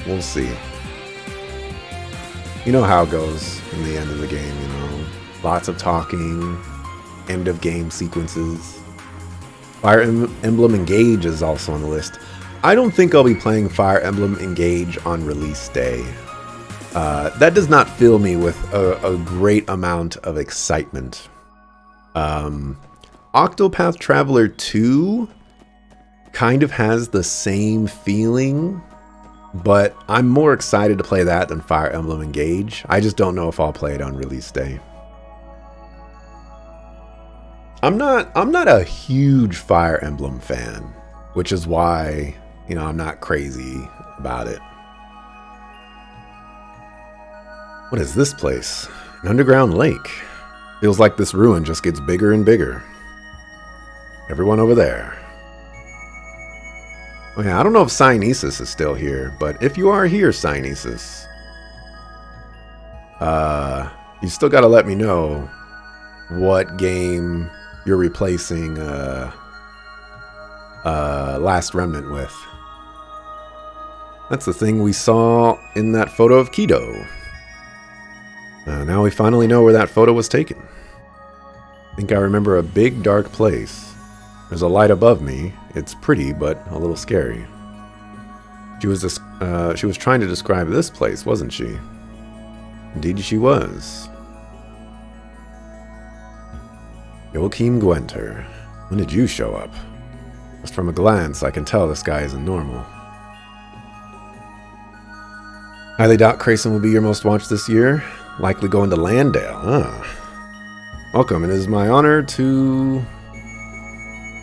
We'll see. You know how it goes in the end of the game, you know. Lots of talking, end of game sequences. Fire Emblem Engage is also on the list. I don't think I'll be playing Fire Emblem Engage on release day. That does not fill me with a great amount of excitement. Octopath Traveler 2 kind of has the same feeling, but I'm more excited to play that than Fire Emblem Engage. I just don't know if I'll play it on release day. I'm not a huge Fire Emblem fan, which is why, you know, I'm not crazy about it. What is this place? An underground lake. Feels like this ruin just gets bigger and bigger. Everyone over there. Oh yeah, I don't know if Cynesis is still here, but if you are here, Cynesis, you still gotta let me know what game you're replacing Last Remnant with. That's the thing we saw in that photo of Kido. Now we finally know where that photo was taken. I think I remember a big dark place. There's a light above me. It's pretty, but a little scary. She was trying to describe this place, wasn't she? Indeed she was. Joachim Gwenter, when did you show up? Just from a glance, I can tell this guy isn't normal. Highly doubt Crayson will be your most watched this year. Likely going to Landale. Welcome, it is my honor to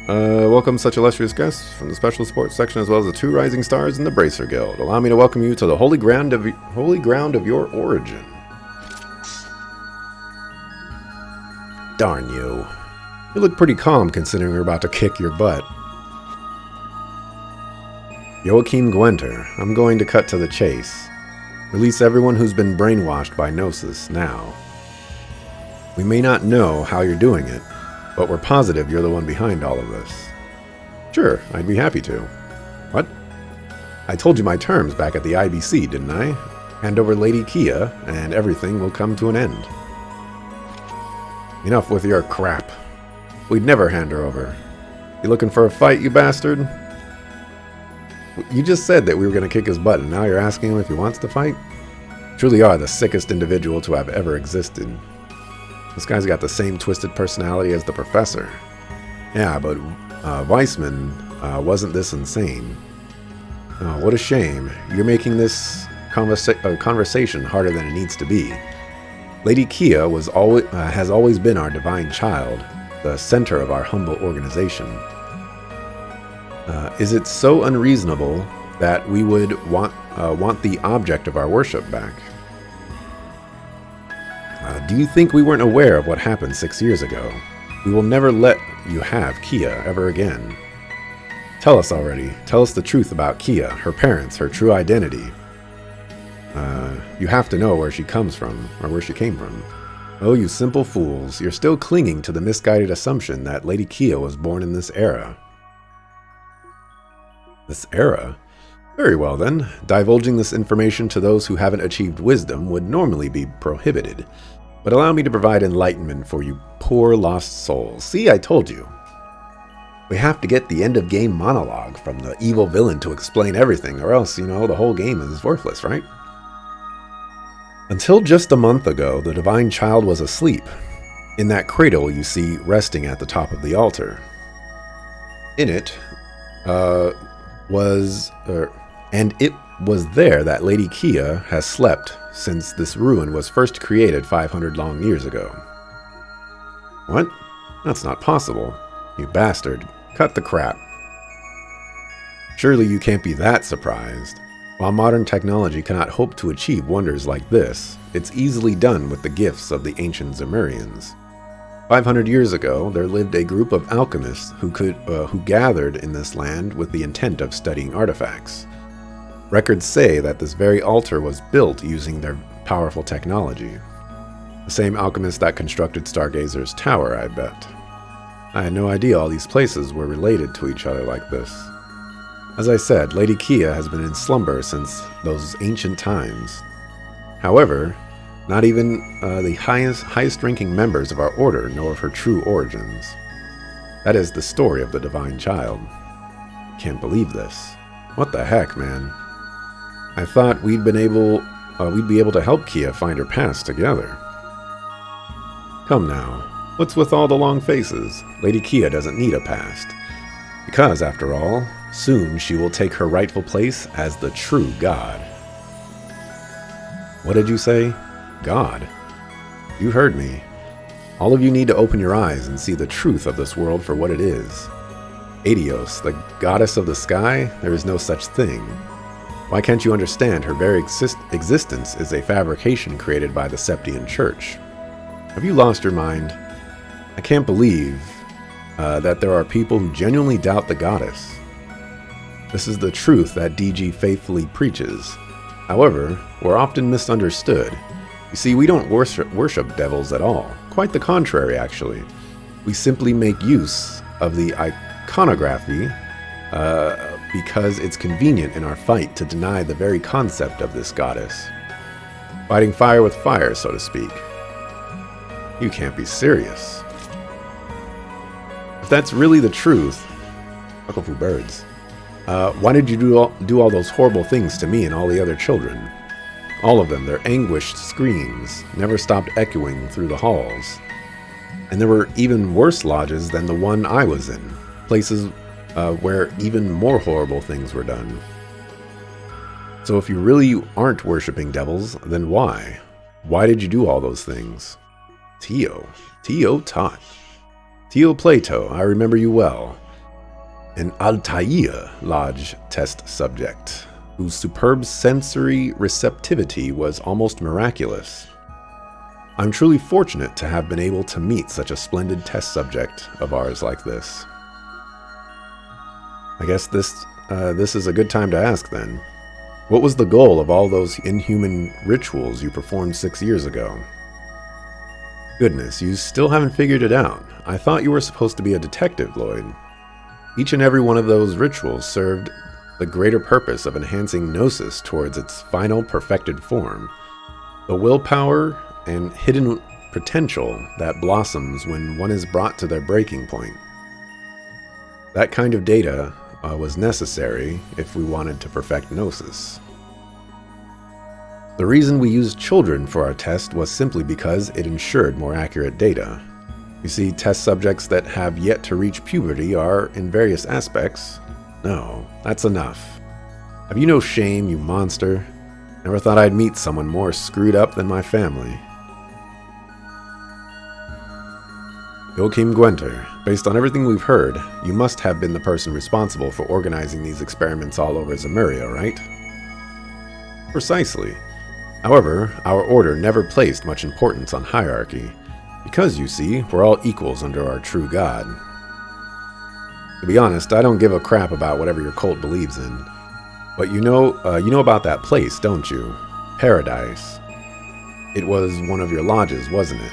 welcome such illustrious guests from the Special Sports section as well as the 2 Rising Stars in the Bracer Guild. Allow me to welcome you to the holy ground of your origin. Darn you. You look pretty calm considering we're about to kick your butt. Joachim Gwenter, I'm going to cut to the chase. Release everyone who's been brainwashed by Gnosis now. We may not know how you're doing it, but we're positive you're the one behind all of this. Sure, I'd be happy to. What? I told you my terms back at the IBC, didn't I? Hand over Lady Kia, and everything will come to an end. Enough with your crap. We'd never hand her over. You looking for a fight, you bastard? You just said that we were going to kick his butt, and now you're asking him if he wants to fight? Truly are the sickest individual to have ever existed. This guy's got the same twisted personality as the professor. Yeah, but Weissman wasn't this insane. Oh, what a shame. You're making this conversation harder than it needs to be. Lady Kia has always been our divine child, the center of our humble organization. Is it so unreasonable that we would want the object of our worship back? Do you think we weren't aware of what happened 6 years ago? We will never let you have Kia ever again. Tell us already. Tell us the truth about Kia, her parents, her true identity. You have to know where she comes from, or where she came from. Oh, you simple fools. You're still clinging to the misguided assumption that Lady Kia was born in this era. This era? Very well then. Divulging this information to those who haven't achieved wisdom would normally be prohibited. But allow me to provide enlightenment for you poor lost souls. See, I told you. We have to get the end-of-game monologue from the evil villain to explain everything, or else, the whole game is worthless, right? Until just a month ago, the Divine Child was asleep. In that cradle you see resting at the top of the altar. In it, it was there that Lady Kia has slept since this ruin was first created 500 long years ago. What? That's not possible. You bastard. Cut the crap. Surely you can't be that surprised. While modern technology cannot hope to achieve wonders like this, it's easily done with the gifts of the ancient Zemurians. 500 years ago, there lived a group of alchemists who gathered in this land with the intent of studying artifacts. Records say that this very altar was built using their powerful technology. The same alchemists that constructed Stargazer's tower, I bet. I had no idea all these places were related to each other like this. As I said, Lady Kia has been in slumber since those ancient times. However, not even the highest-ranking members of our order know of her true origins. That is the story of the Divine Child. Can't believe this. What the heck, man? I thought we'd be able to help Kia find her past together. Come now, what's with all the long faces? Lady Kia doesn't need a past. Because, after all, soon she will take her rightful place as the true God. What did you say? God? You heard me. All of you need to open your eyes and see the truth of this world for what it is. Aidios, the goddess of the sky, there is no such thing. Why can't you understand her very existence is a fabrication created by the Septian Church? Have you lost your mind? I can't believe that there are people who genuinely doubt the goddess. This is the truth that DG faithfully preaches. However, we're often misunderstood. You see, we don't worship devils at all. Quite the contrary, actually. We simply make use of the iconography because it's convenient in our fight to deny the very concept of this goddess. Fighting fire with fire, so to speak. You can't be serious. If that's really the truth, Uncle Fu Birds, why did you do all those horrible things to me and all the other children? All of them, their anguished screams, never stopped echoing through the halls. And there were even worse lodges than the one I was in, places where even more horrible things were done. So if you really aren't worshipping devils, then why? Why did you do all those things? Tio taught. Tio Plato, I remember you well. An Altair Lodge test subject, whose superb sensory receptivity was almost miraculous. I'm truly fortunate to have been able to meet such a splendid test subject of ours like this. I guess this is a good time to ask then. What was the goal of all those inhuman rituals you performed 6 years ago? Goodness, you still haven't figured it out. I thought you were supposed to be a detective, Lloyd. Each and every one of those rituals served the greater purpose of enhancing Gnosis towards its final perfected form. The willpower and hidden potential that blossoms when one is brought to their breaking point. That kind of data was necessary if we wanted to perfect Gnosis. The reason we used children for our test was simply because it ensured more accurate data. You see, test subjects that have yet to reach puberty are, in various aspects... No, that's enough. Have you no shame, you monster? Never thought I'd meet someone more screwed up than my family. Joachim Gwenter, based on everything we've heard, you must have been the person responsible for organizing these experiments all over Zemuria, right? Precisely. However, our order never placed much importance on hierarchy, because, you see, we're all equals under our true God. To be honest, I don't give a crap about whatever your cult believes in. But you know about that place, don't you? Paradise. It was one of your lodges, wasn't it?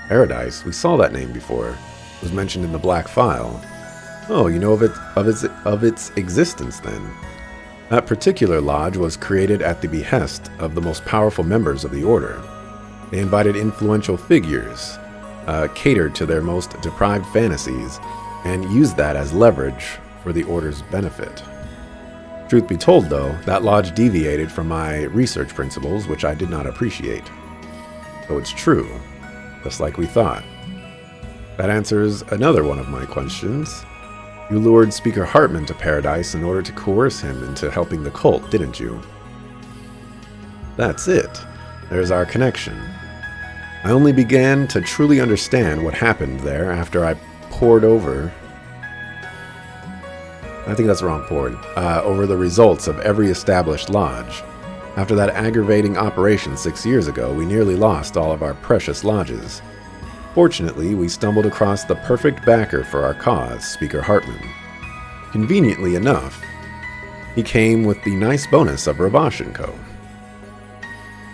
Paradise? We saw that name before. It was mentioned in the Black File. Oh, you know of its existence then. That particular lodge was created at the behest of the most powerful members of the Order. They invited influential figures, catered to their most deprived fantasies, and used that as leverage for the Order's benefit. Truth be told, though, that lodge deviated from my research principles, which I did not appreciate. So it's true, just like we thought. That answers another one of my questions. You lured Speaker Hartman to Paradise in order to coerce him into helping the cult, didn't you? That's it. There's our connection. I only began to truly understand what happened there after I pored over... I think that's wrong, over the results of every established lodge. After that aggravating operation 6 years ago, we nearly lost all of our precious lodges. Fortunately, we stumbled across the perfect backer for our cause, Speaker Hartman. Conveniently enough, he came with the nice bonus of Ravash & Co.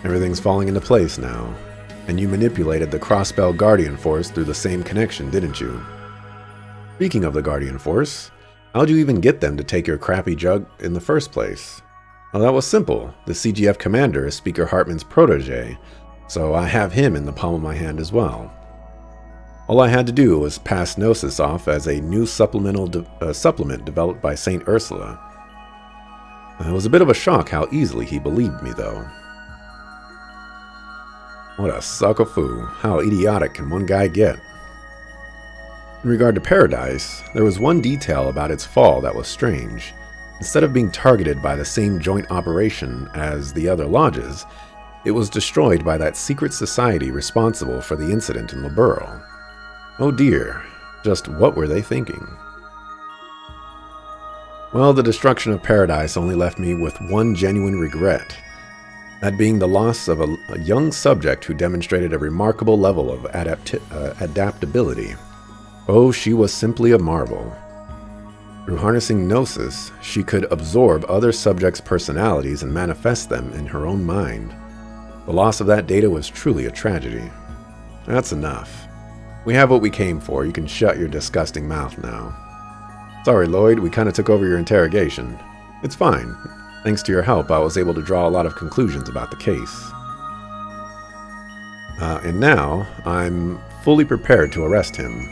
Everything's falling into place now, and you manipulated the Crossbell Guardian Force through the same connection, didn't you? Speaking of the Guardian Force, How'd you even get them to take your crappy jug in the first place? Well, that was simple. The CGF commander is Speaker Hartman's protege, so I have him in the palm of my hand as well. All I had to do was pass Gnosis off as a new supplement developed by St. Ursula. It was a bit of a shock how easily he believed me, though. What a sucker-foo. How idiotic can one guy get? In regard to Paradise, there was one detail about its fall that was strange. Instead of being targeted by the same joint operation as the other lodges, it was destroyed by that secret society responsible for the incident in Liberl. Oh dear, just what were they thinking? Well, the destruction of Paradise only left me with one genuine regret. That being the loss of a young subject who demonstrated a remarkable level of adaptability. Oh, she was simply a marvel. Through harnessing Gnosis, she could absorb other subjects' personalities and manifest them in her own mind. The loss of that data was truly a tragedy. That's enough. We have what we came for. You can shut your disgusting mouth now. Sorry, Lloyd, we kind of took over your interrogation. It's fine. Thanks to your help, I was able to draw a lot of conclusions about the case. And now, I'm fully prepared to arrest him.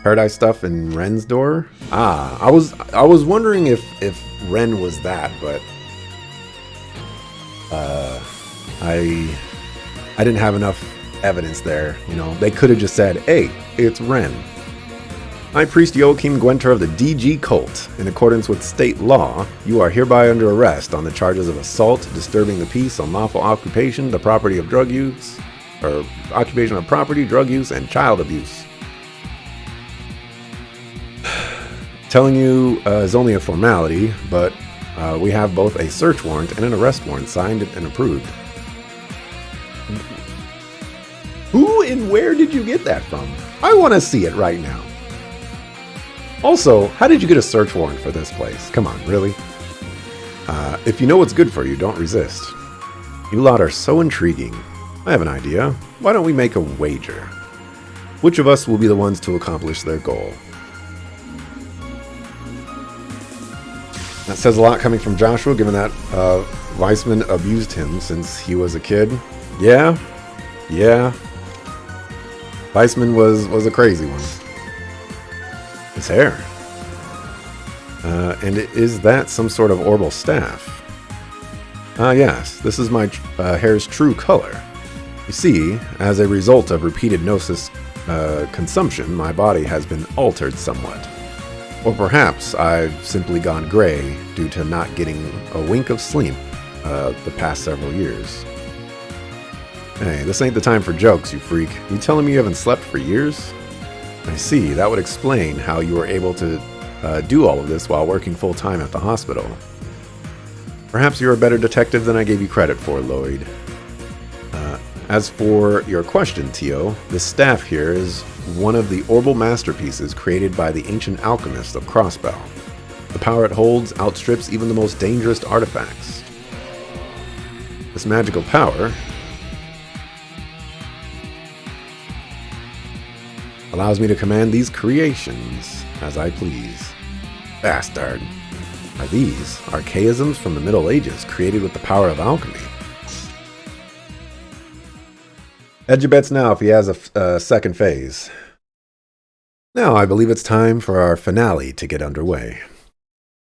Paradise stuff in Ren's door? I was wondering if Ren was that, but I didn't have enough evidence there. You know, they could have just said, "Hey, it's Ren." High Priest Joachim Gwenter of the DG Cult. In accordance with state law, you are hereby under arrest on the charges of assault, disturbing the peace, unlawful occupation, the property of drug use, or occupation of property, drug use, and child abuse. Telling you is only a formality, but we have both a search warrant and an arrest warrant signed and approved. Who and where did you get that from? I want to see it right now. Also, how did you get a search warrant for this place? Come on, really? If you know what's good for you, don't resist. You lot are so intriguing. I have an idea. Why don't we make a wager? Which of us will be the ones to accomplish their goal? That says a lot coming from Joshua, given that Weissman abused him since he was a kid. Yeah. Weissman was a crazy one. His hair. And is that some sort of orbital staff? Yes, this is my hair's true color. You see, as a result of repeated Gnosis consumption, my body has been altered somewhat. Or perhaps I've simply gone gray due to not getting a wink of sleep the past several years. Hey, this ain't the time for jokes, you freak. You telling me you haven't slept for years? I see, that would explain how you were able to do all of this while working full-time at the hospital. Perhaps you're a better detective than I gave you credit for, Lloyd. As for your question, Tio, this staff here is one of the orbital masterpieces created by the ancient alchemist of Crossbell. The power it holds outstrips even the most dangerous artifacts. This magical power allows me to command these creations as I please. Bastard. Are these archaisms from the Middle Ages created with the power of alchemy? Hedge your bets now if he has a second phase. Now I believe it's time for our finale to get underway.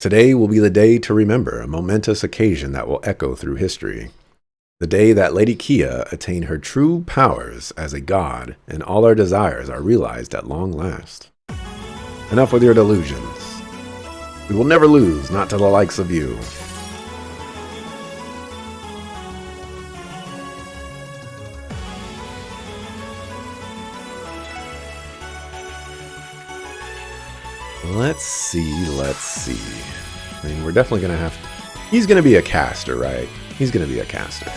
Today will be the day to remember, a momentous occasion that will echo through history. The day that Lady Kia attained her true powers as a god, and all our desires are realized at long last. Enough with your delusions. We will never lose, not to the likes of you. Let's see. I mean, we're definitely going to have to... He's going to be a caster, right? He's going to be a caster.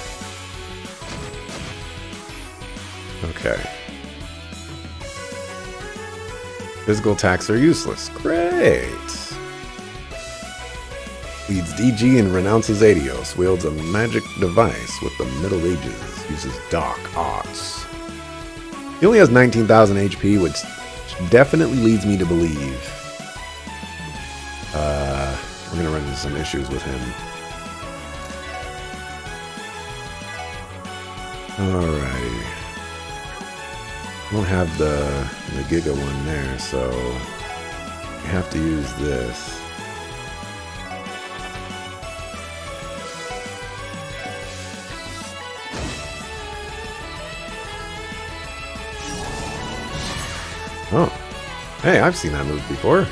Okay. Physical attacks are useless. Great. Leads DG and renounces Adios. Wields a magic device with the Middle Ages. Uses dark arts. He only has 19,000 HP, which definitely leads me to believe We're gonna run into some issues with him. Alrighty. Won't have the Giga one there, so we have to use this. Oh. Hey, I've seen that move before.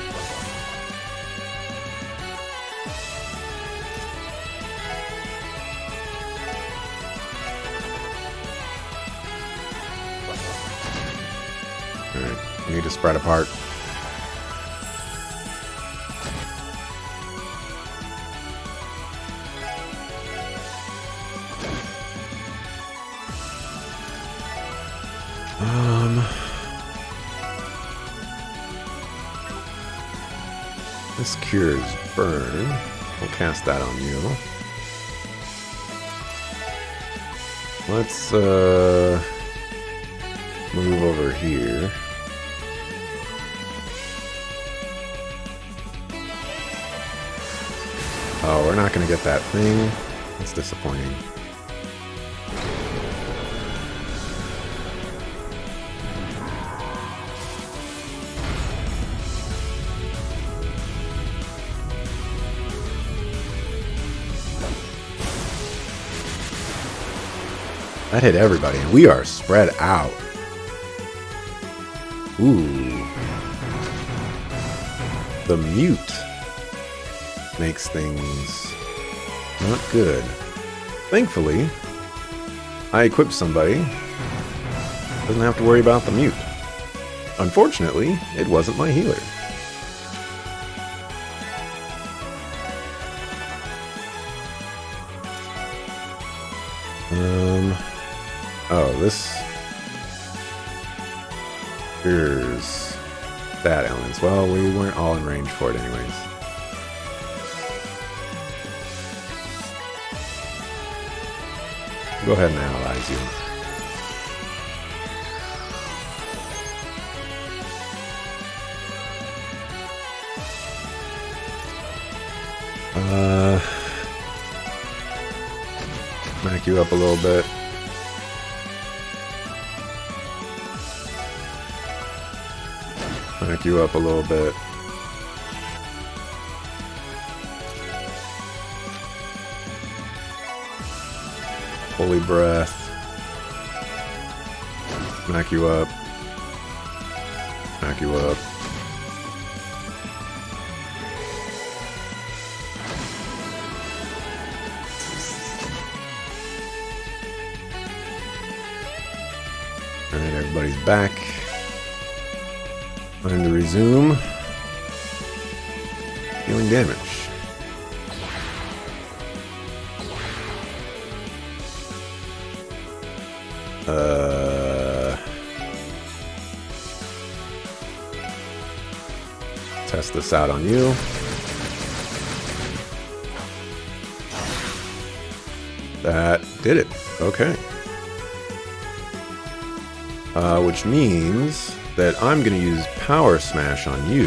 Alright, we need to spread apart. This cures burn. We'll cast that on you. Let's move over here. Oh, we're not gonna get that thing. That's disappointing. That hit everybody, and we are spread out. Ooh. The mute makes things not good. Thankfully, I equipped somebody. Doesn't have to worry about the mute. Unfortunately, it wasn't my healer. Oh, this here's that elements. Well, we weren't all in range for it anyways. Go ahead and analyze you. Smack you up a little bit. Smack you up a little bit. Holy breath. Smack you up. Smack you up. Alright, everybody's back. Time to resume dealing damage. Test this out on you. That did it. Okay. Which means that I'm going to use Power Smash on you.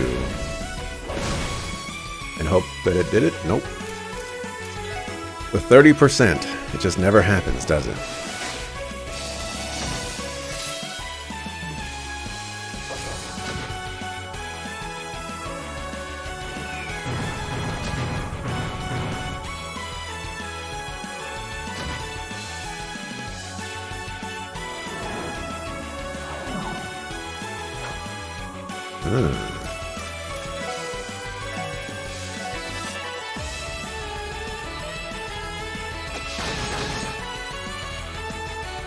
And hope that it did it. Nope. With 30%, it just never happens, does it?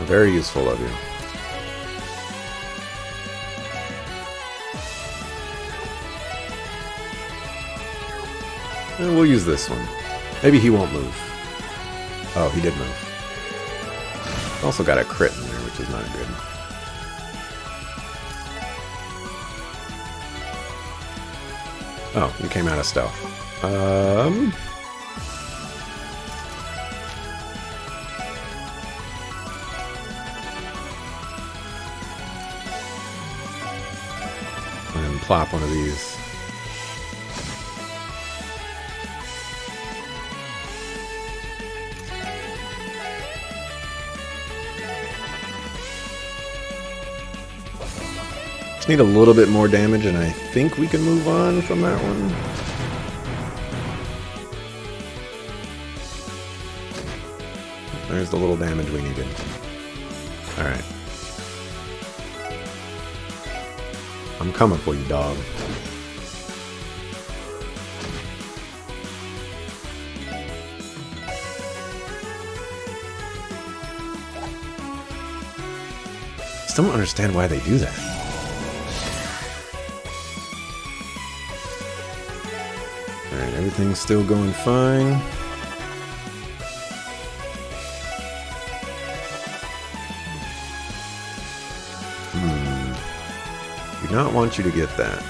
Very useful of you. And we'll use this one. Maybe he won't move. Oh, he did move. Also got a crit in there, which is not good. Oh, you came out of stealth. And plop one of these. Just need a little bit more damage, and I think we can move on from that one. There's the little damage we needed. Alright. I'm coming for you, dog. Still don't understand why they do that. Alright, everything's still going fine. Do not want you to get that.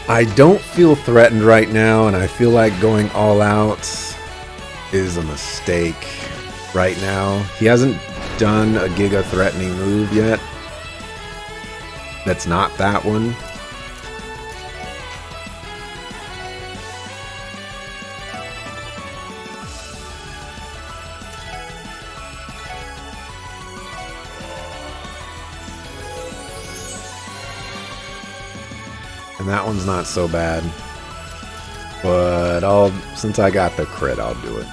I don't feel threatened right now, and I feel like going all out is a mistake right now. He hasn't done a Giga threatening move yet. That's not that one. And that one's not so bad. But since I got the crit, I'll do it.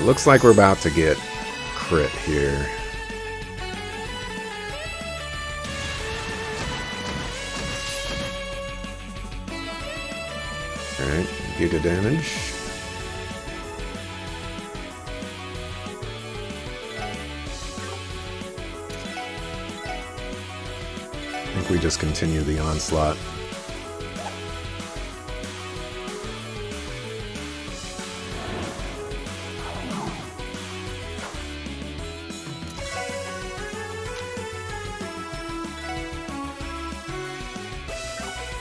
Looks like we're about to get crit here. Alright, Giga damage. I think we just continue the onslaught.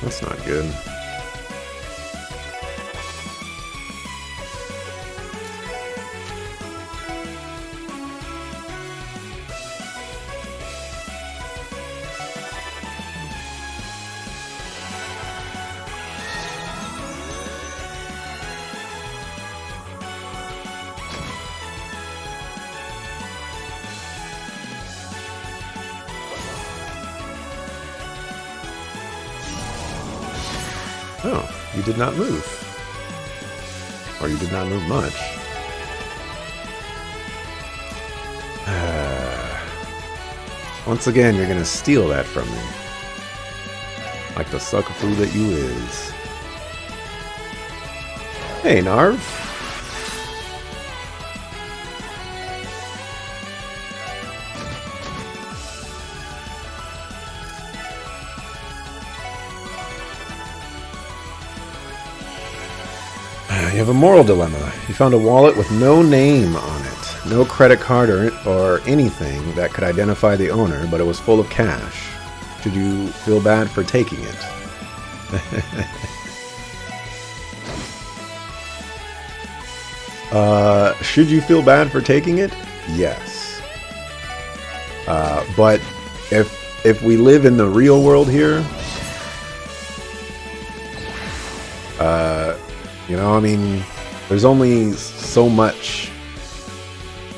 That's not good. Oh, you did not move. Or you did not move much. Once again, you're gonna steal that from me. Like the sucker fool that you is. Hey, Narv. You have a moral dilemma. You found a wallet with no name on it, no credit card or anything that could identify the owner, but it was full of cash. Should you feel bad for taking it? Should you feel bad for taking it? Yes. But if we live in the real world here, you know, I mean, there's only so much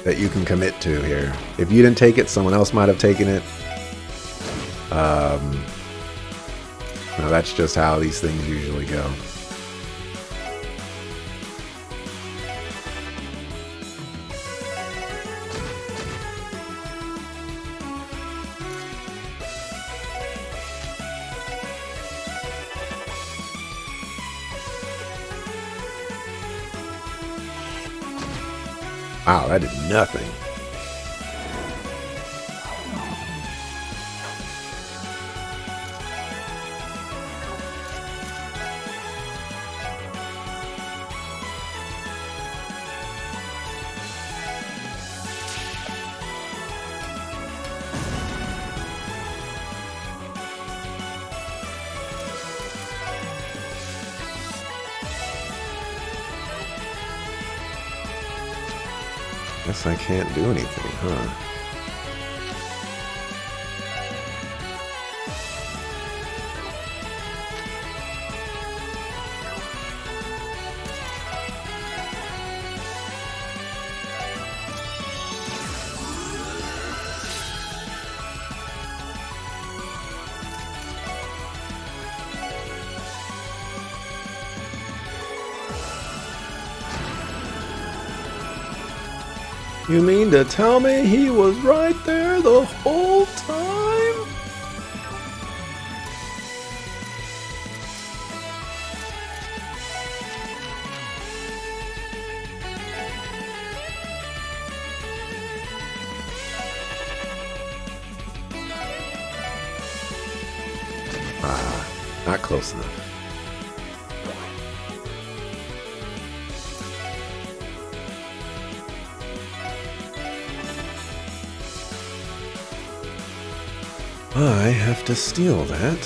that you can commit to here. If you didn't take it, someone else might have taken it. No, that's just how these things usually go. Wow, that did nothing. Guess I can't do anything, huh? You mean to tell me he was right there the whole time? Not close enough. I have to steal that.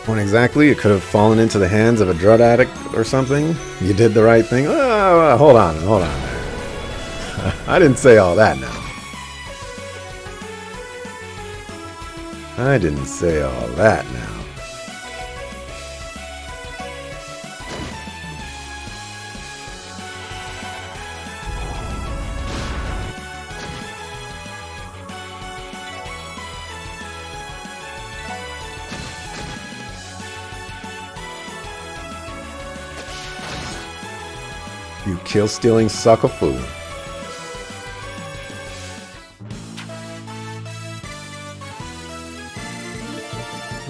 When exactly? It could have fallen into the hands of a drug addict or something? You did the right thing? Oh, hold on. I didn't say all that now. I didn't say all that now. You kill-stealing sucker fool.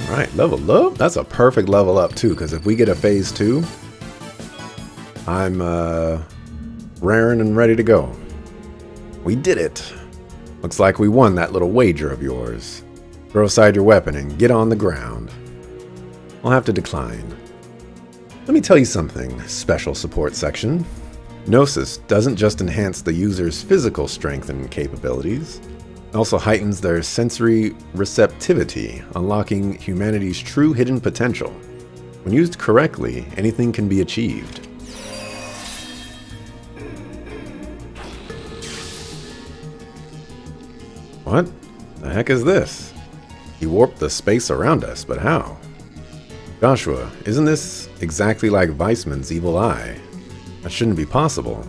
Alright, level up? That's a perfect level up too, because if we get a phase 2, I'm raring and ready to go. We did it. Looks like we won that little wager of yours. Throw aside your weapon and get on the ground. I'll have to decline. Let me tell you something, special support section. Gnosis doesn't just enhance the user's physical strength and capabilities, it also heightens their sensory receptivity, unlocking humanity's true hidden potential. When used correctly, anything can be achieved. What the heck is this? He warped the space around us, but how? Joshua, isn't this exactly like Weissman's evil eye? That shouldn't be possible.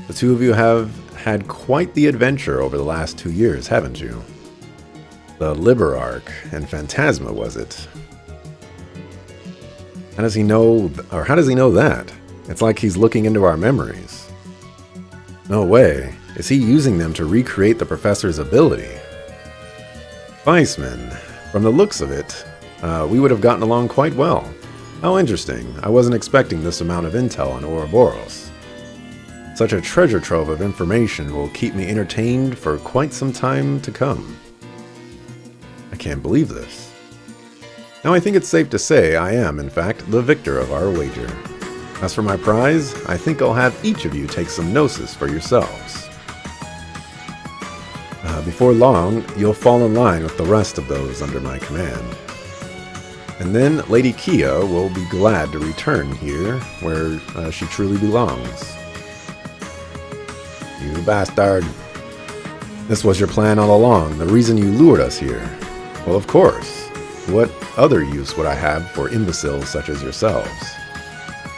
The two of you have had quite the adventure over the last 2 years, haven't you? The Liber Arc and Phantasma, was it? How does he know, or how does he know that? It's like he's looking into our memories. No way. Is he using them to recreate the professor's ability? Weissman, from the looks of it, we would have gotten along quite well. How interesting. I wasn't expecting this amount of intel on Ouroboros. Such a treasure trove of information will keep me entertained for quite some time to come. I can't believe this. Now I think it's safe to say I am, in fact, the victor of our wager. As for my prize, I think I'll have each of you take some Gnosis for yourselves. Before long, you'll fall in line with the rest of those under my command. And then Lady Kia will be glad to return here, where she truly belongs. You bastard. This was your plan all along, the reason you lured us here. Well, of course. What other use would I have for imbeciles such as yourselves?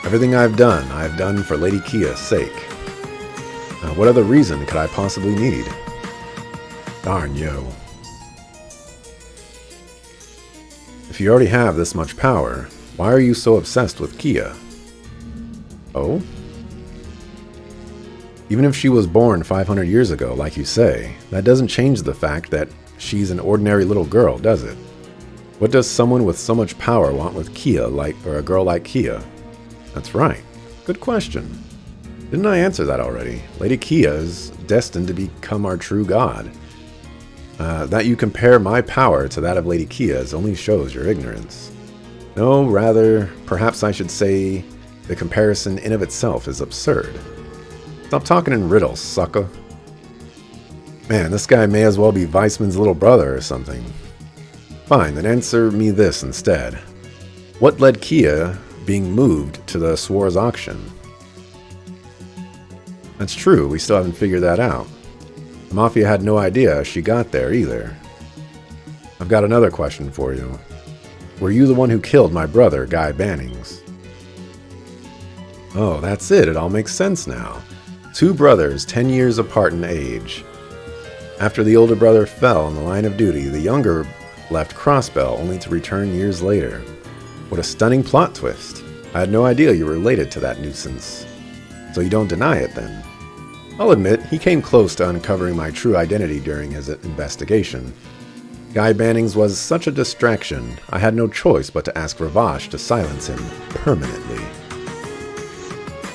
Everything I've done for Lady Kia's sake. What other reason could I possibly need? Darn yo. If you already have this much power, why are you so obsessed with Kia? Oh? Even if she was born 500 years ago, like you say, that doesn't change the fact that she's an ordinary little girl, does it? What does someone with so much power want with Kia, or a girl like Kia? That's right. Good question. Didn't I answer that already? Lady Kia is destined to become our true god. That you compare my power to that of Lady Kia's only shows your ignorance. No, rather, perhaps I should say the comparison in of itself is absurd. Stop talking in riddles, sucker. Man, this guy may as well be Weissman's little brother or something. Fine, then answer me this instead. What led Kia being moved to the Swar's auction? That's true, we still haven't figured that out. The Mafia had no idea she got there either. I've got another question for you. Were you the one who killed my brother, Guy Bannings? Oh, that's it. It all makes sense now. 2 brothers, 10 years apart in age. After the older brother fell in the line of duty, the younger left Crossbell only to return years later. What a stunning plot twist. I had no idea you were related to that nuisance. So you don't deny it then? I'll admit, he came close to uncovering my true identity during his investigation. Guy Bannings was such a distraction, I had no choice but to ask Ravash to silence him permanently.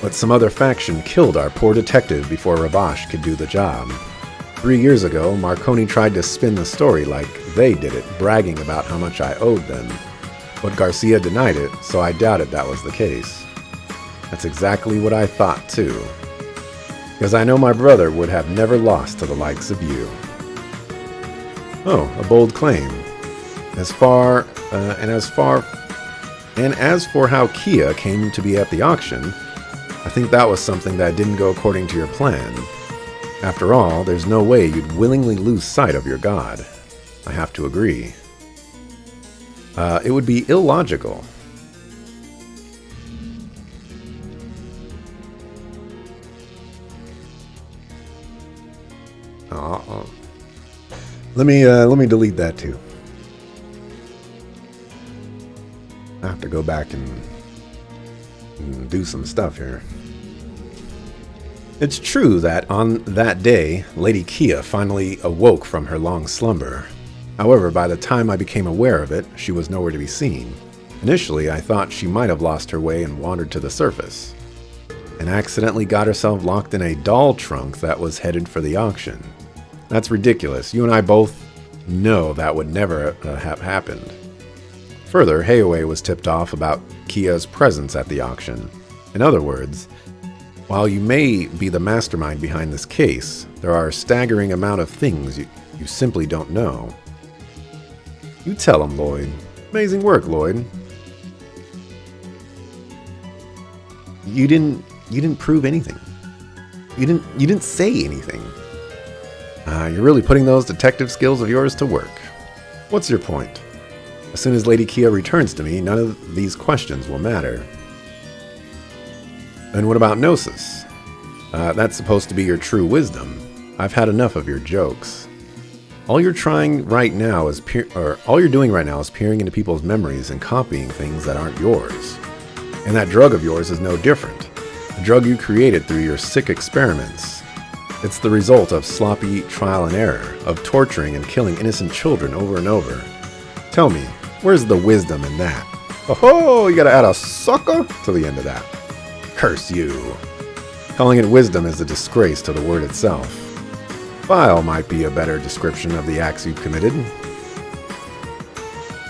But some other faction killed our poor detective before Ravash could do the job. 3 years ago, Marconi tried to spin the story like they did it, bragging about how much I owed them. But Garcia denied it, so I doubted that was the case. That's exactly what I thought too. Because I know my brother would have never lost to the likes of you. Oh, a bold claim. As for how Kia came to be at the auction, I think that was something that didn't go according to your plan. After all, there's no way you'd willingly lose sight of your god. I have to agree. It would be illogical. Let me delete that too. I have to go back and do some stuff here. It's true that on that day, Lady Kia finally awoke from her long slumber. However, by the time I became aware of it, she was nowhere to be seen. Initially, I thought she might have lost her way and wandered to the surface, and accidentally got herself locked in a doll trunk that was headed for the auction. That's ridiculous. You and I both know that would never have happened. Further, Heiue was tipped off about Kia's presence at the auction. In other words, while you may be the mastermind behind this case, there are a staggering amount of things you simply don't know. You tell him, Lloyd. Amazing work, Lloyd. You didn't prove anything. You didn't say anything. You're really putting those detective skills of yours to work. What's your point? As soon as Lady Kia returns to me, none of these questions will matter. And what about Gnosis? That's supposed to be your true wisdom. I've had enough of your jokes. All you're doing right now is peering into people's memories and copying things that aren't yours. And that drug of yours is no different. The drug you created through your sick experiments. It's the result of sloppy trial and error, of torturing and killing innocent children over and over. Tell me, where's the wisdom in that? Oh, you gotta add a sucker to the end of that. Curse you. Calling it wisdom is a disgrace to the word itself. Vile might be a better description of the acts you've committed.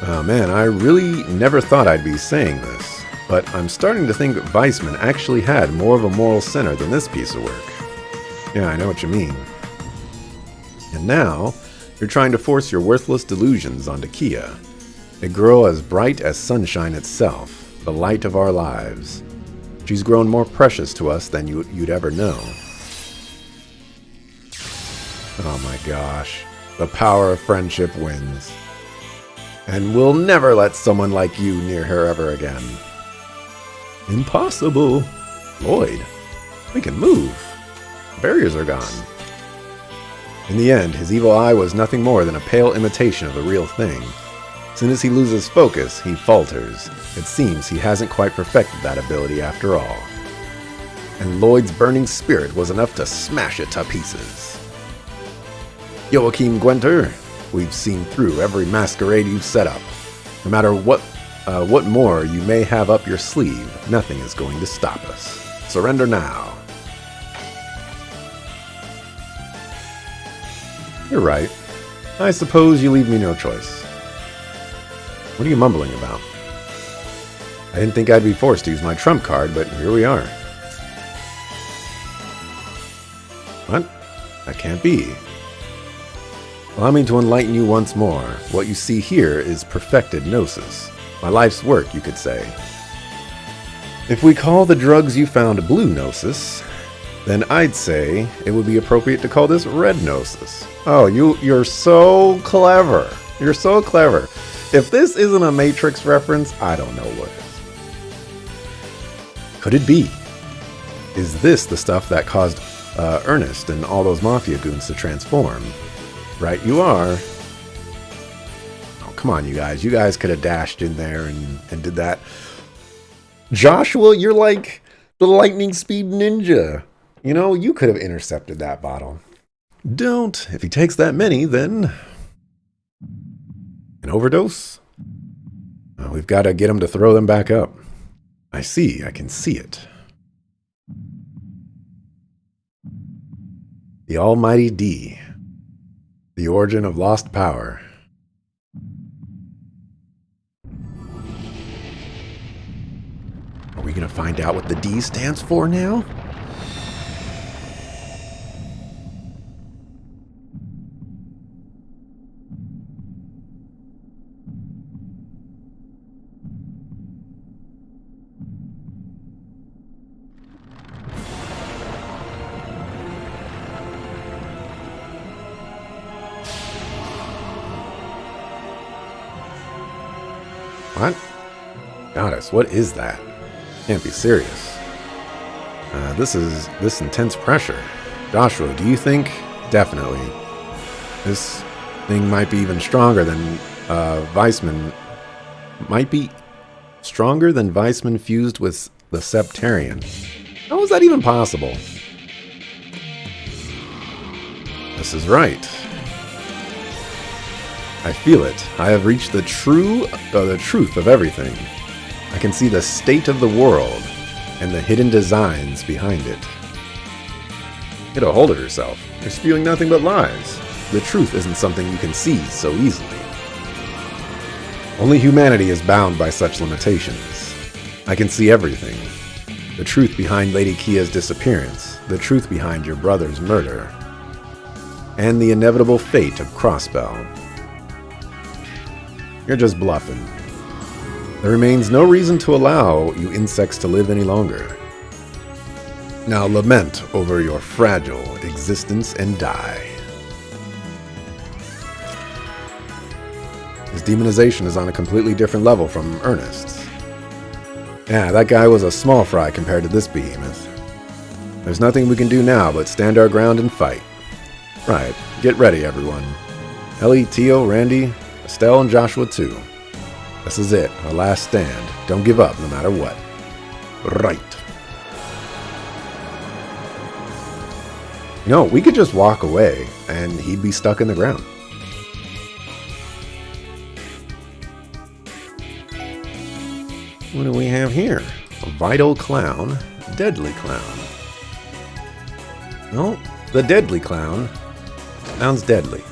Oh man, I really never thought I'd be saying this, but I'm starting to think Weissman actually had more of a moral center than this piece of work. Yeah, I know what you mean. And now, you're trying to force your worthless delusions onto Kia, a girl as bright as sunshine itself, the light of our lives. She's grown more precious to us than you'd ever know. Oh my gosh, the power of friendship wins. And we'll never let someone like you near her ever again. Impossible. Lloyd, we can move. Barriers are gone. In the end, his evil eye was nothing more than a pale imitation of the real thing. As soon as he loses focus, he falters. It seems he hasn't quite perfected that ability after all. And Lloyd's burning spirit was enough to smash it to pieces. Joachim Gwenter, we've seen through every masquerade you've set up. No matter what more you may have up your sleeve, nothing is going to stop us. Surrender now. You're right. I suppose you leave me no choice. What are you mumbling about? I didn't think I'd be forced to use my trump card, but here we are. What? That can't be. Allow me to enlighten you once more. What you see here is perfected Gnosis. My life's work, you could say. If we call the drugs you found blue gnosis, then I'd say it would be appropriate to call this red gnosis. Oh, you're so clever. You're so clever. If this isn't a Matrix reference, I don't know what is. Could it be? Is this the stuff that caused Ernest and all those Mafia goons to transform? Right, you are. Oh, come on, you guys. You guys could have dashed in there and did that. Joshua, you're like the lightning speed ninja. You know, you could have intercepted that bottle. Don't. If he takes that many, then an overdose? Well, we've got to get him to throw them back up. I see. I can see it. The Almighty D. The origin of lost power. Are we going to find out what the D stands for now? What? Goddess, what is that? Can't be serious. This intense pressure. Joshua, do you think? Definitely. This thing might be even stronger than Weissman. Might be stronger than Weissman fused with the Septarian. How is that even possible? This is right. I feel it. I have reached the truth of everything. I can see the state of the world and the hidden designs behind it. Get a hold of yourself. You're spewing nothing but lies. The truth isn't something you can see so easily. Only humanity is bound by such limitations. I can see everything. The truth behind Lady Kia's disappearance, the truth behind your brother's murder, and the inevitable fate of Crossbell. You're just bluffing. There remains no reason to allow you insects to live any longer. Now lament over your fragile existence and die. His demonization is on a completely different level from Ernest's. Yeah, that guy was a small fry compared to this behemoth. There's nothing we can do now but stand our ground and fight. Right, get ready everyone. Ellie, Tio, Randy, Estelle, and Joshua too. This is it, our last stand. Don't give up no matter what. Right. You know, we could just walk away and he'd be stuck in the ground. What do we have here? A vital clown, deadly clown. No, the deadly clown sounds deadly.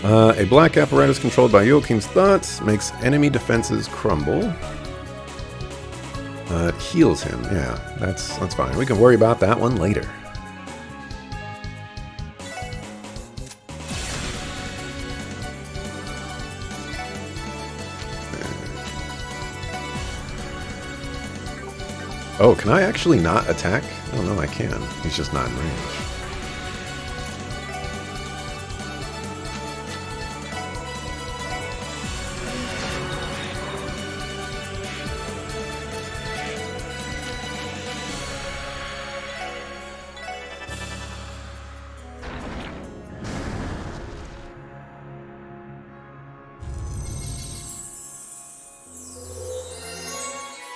A black apparatus controlled by Joachim's thoughts makes enemy defenses crumble. It heals him. Yeah, that's fine. We can worry about that one later. Oh, can I actually not attack? Oh no, I can. He's just not in range.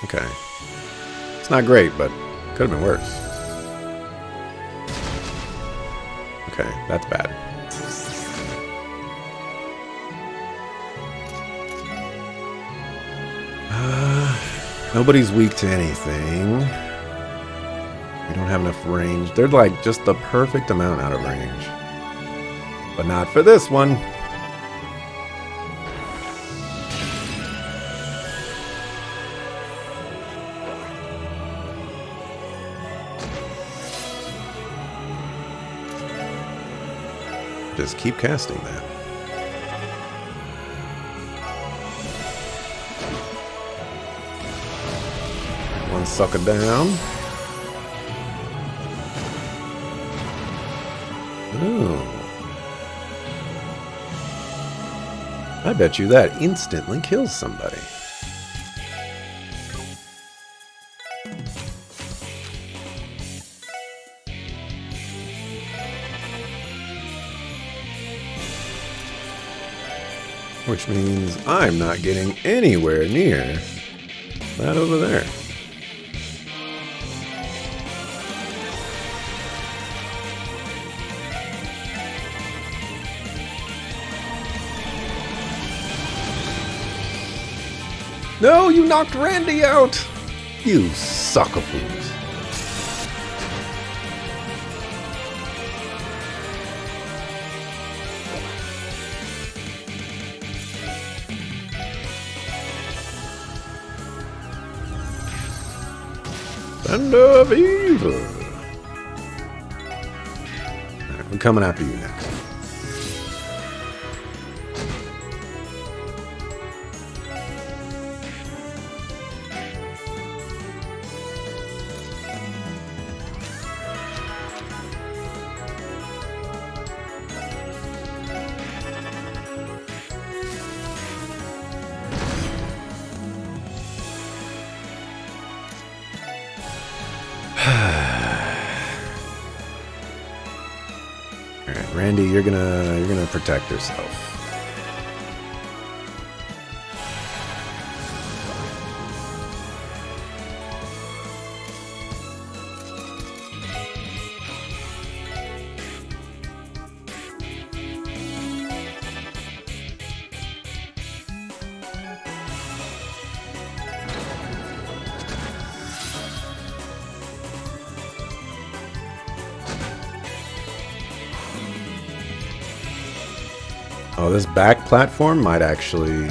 Okay. It's not great, but could have been worse. Okay, that's bad. Nobody's weak to anything. We don't have enough range. They're like just the perfect amount out of range. But not for this one. Just keep casting that. that sucker down. Oh. I bet you that instantly kills somebody. Which means I'm not getting anywhere near that over there. No, you knocked Randy out! You sucker fools. Thunder of Evil. Alright, I'm coming after you next. Alright, Randy, you're gonna protect yourself. Oh, this back platform might actually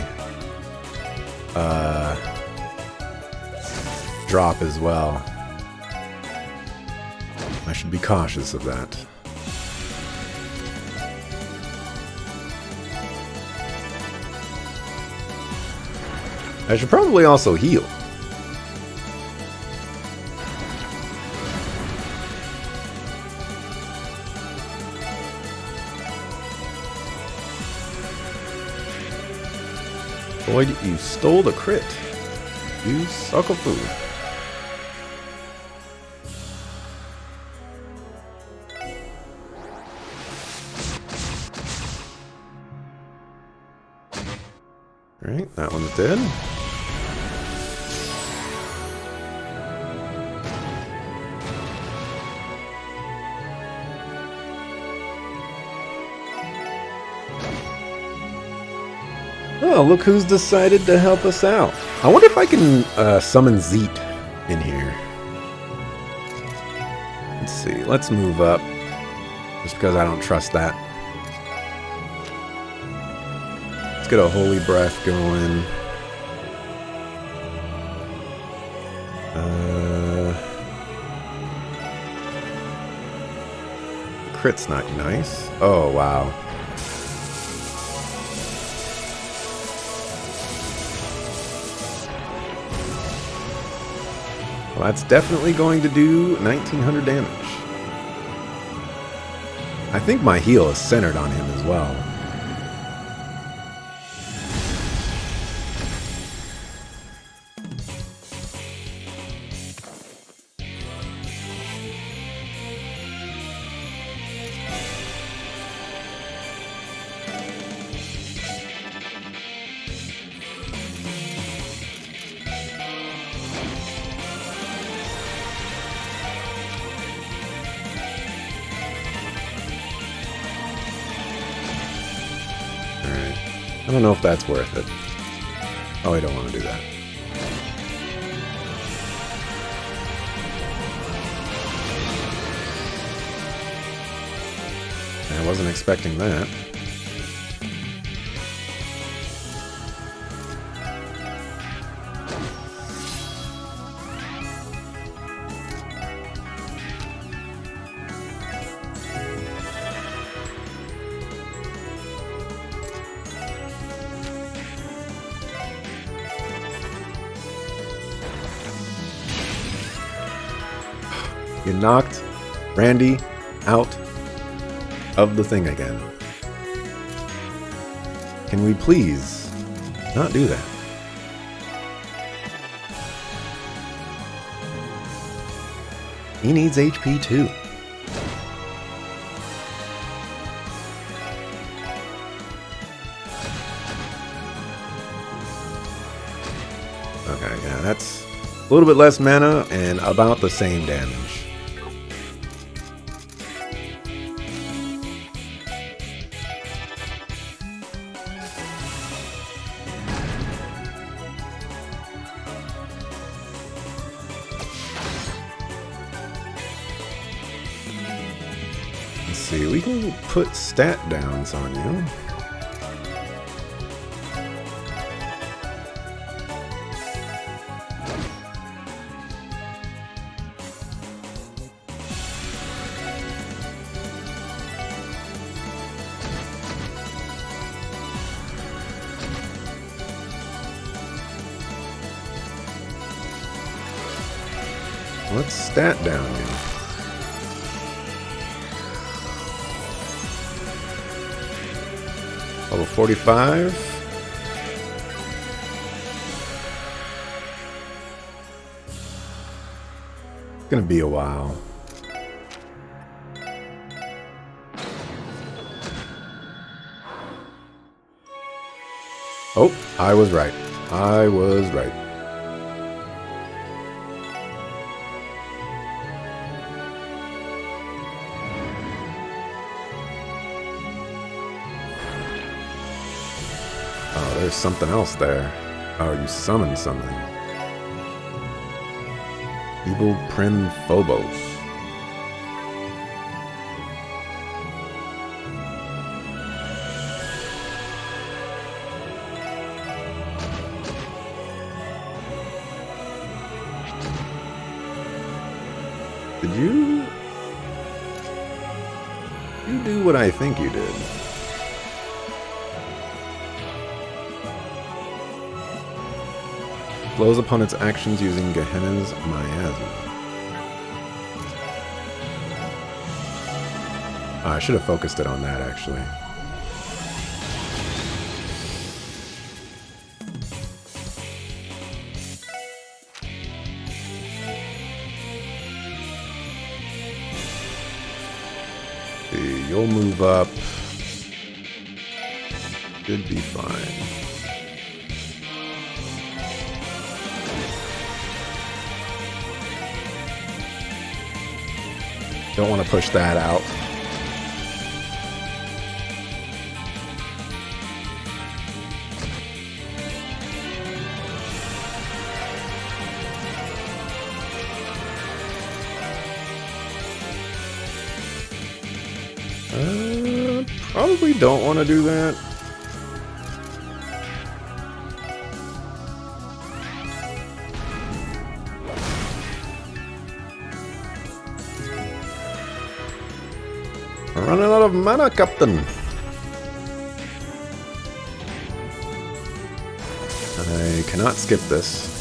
drop as well. I should be cautious of that. I should probably also heal. Boy, you stole the crit. You suck of food. Alright, that one's dead. Oh, look who's decided to help us out. I wonder if I can summon Zeet in here. Let's see. Let's move up. Just because I don't trust that. Let's get a Holy Breath going. Crit's not nice. Oh, wow. Well, that's definitely going to do 1900 damage. I think my heal is centered on him as well. I don't know if that's worth it. Oh, I don't want to do that. I wasn't expecting that. You knocked Randy out of the thing again. Can we please not do that? He needs HP too. Okay, yeah, that's a little bit less mana and about the same damage. Let's see, we can put stat downs on you. Let's stat down you. Level 45. It's gonna be a while. Oh, I was right. I was right. Oh, there's something else there. Oh, you summoned something. Evil Prin Phobos. Did you do what I think you did? Blows opponent's actions using Gehenna's Miasma. Oh, I should have focused it on that, actually. See, you'll move up. Should be fine. Don't want to push that out. Probably don't want to do that. We're running out of mana, Captain. I cannot skip this.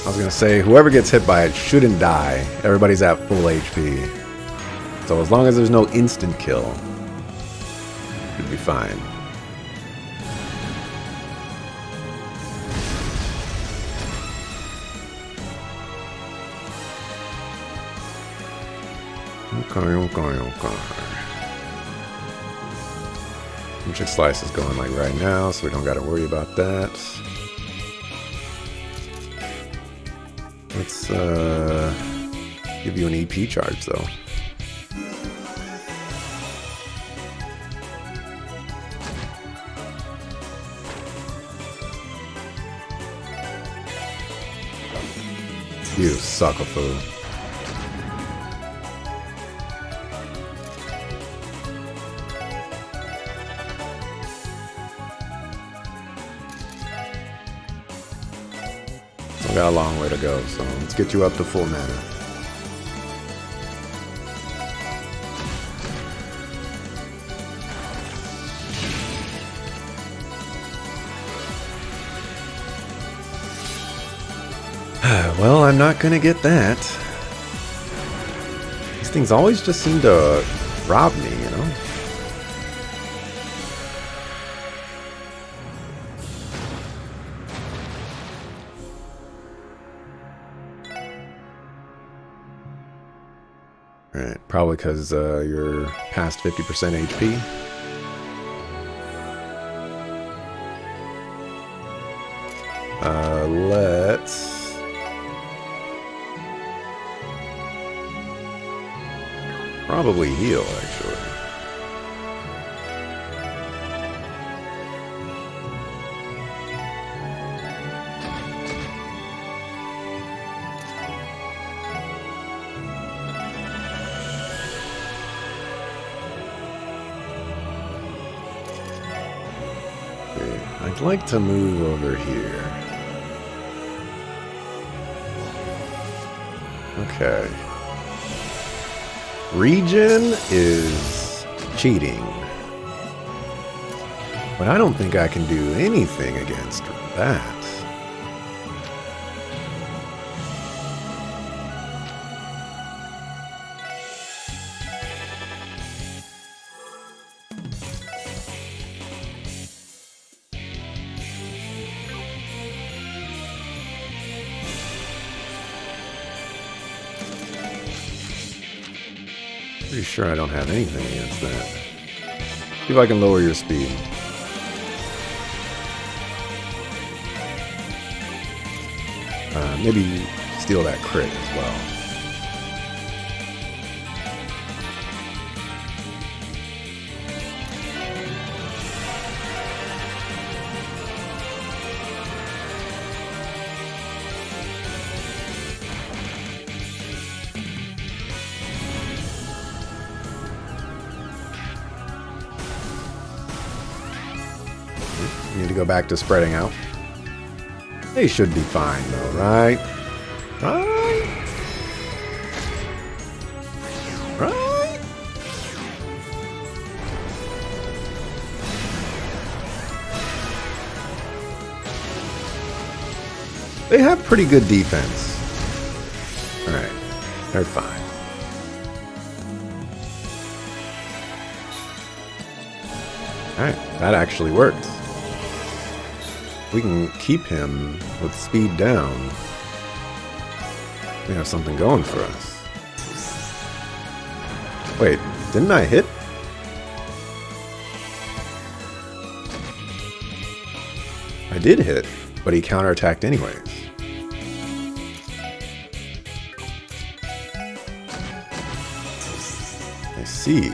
I was gonna say, whoever gets hit by it shouldn't die. Everybody's at full HP. So as long as there's no instant kill, should be fine. Okay. Magic Slice is going like right now, so we don't got to worry about that. Let's give you an EP charge though. You sucker fool. Still got a long way to go, so let's get you up to full mana. Well, I'm not gonna get that. These things always just seem to rob me, you know? Right, probably because you're past 50% HP. Let's... probably heal, actually. I'd like to move over here. Okay. Regen is cheating. But I don't think I can do anything against that. Pretty sure I don't have anything against that. See if I can lower your speed. Maybe steal that crit as well. Need to go back to spreading out. They should be fine though, right? Right? Right? They have pretty good defense. Alright, they're fine. Alright, that actually worked. We can keep him with speed down. We have something going for us. Wait, didn't I hit? I did hit, but he counterattacked anyways. I see.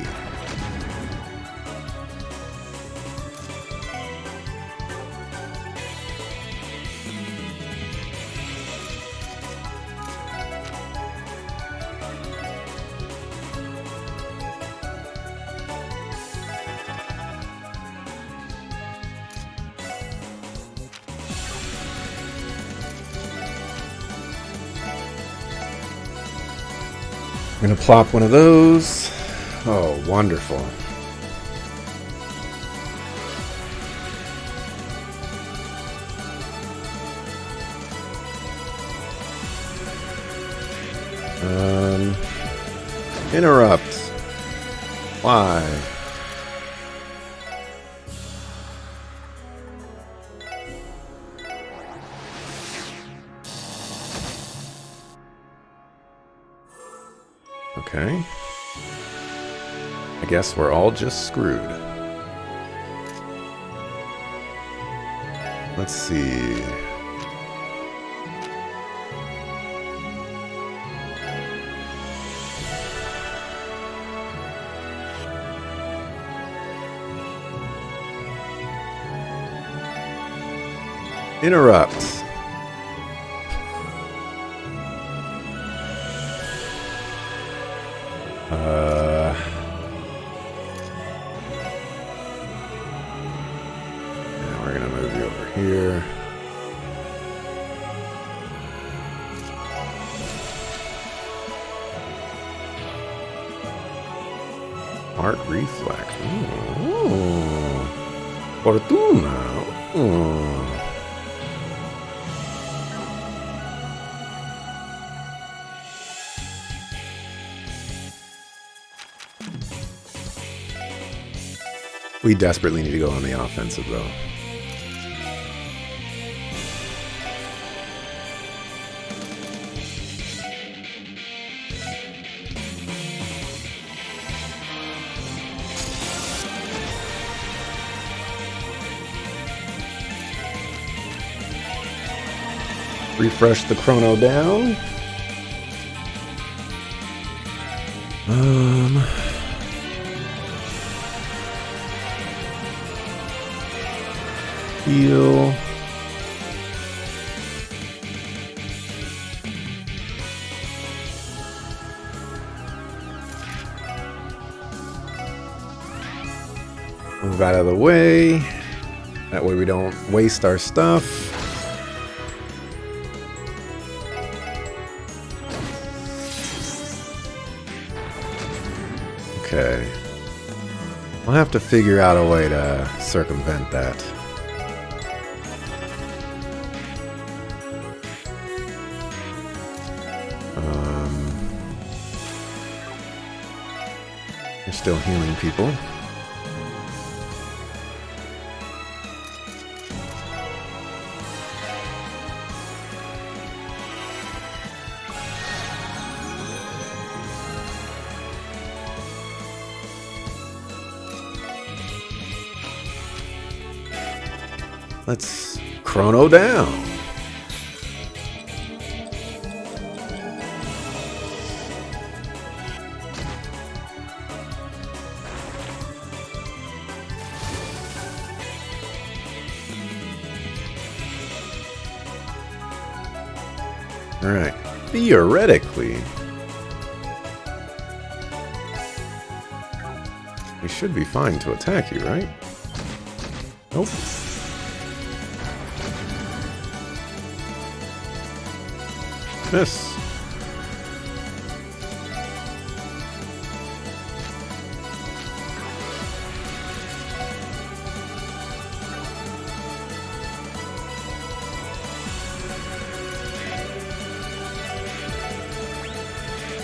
I'm gonna plop one of those. Oh, wonderful. Interrupt. Why? Okay. I guess we're all just screwed. Let's see. Interrupt. Now we're gonna move you over here. Art reflex. Ooh. Fortuna. Ooh. We desperately need to go on the offensive, though. Refresh the chrono down. Heal. Move out of the way. That way we don't waste our stuff. Okay. I'll have to figure out a way to circumvent that. You're still healing people. Let's chrono down. All right. Theoretically, we should be fine to attack you, right? Nope. Miss.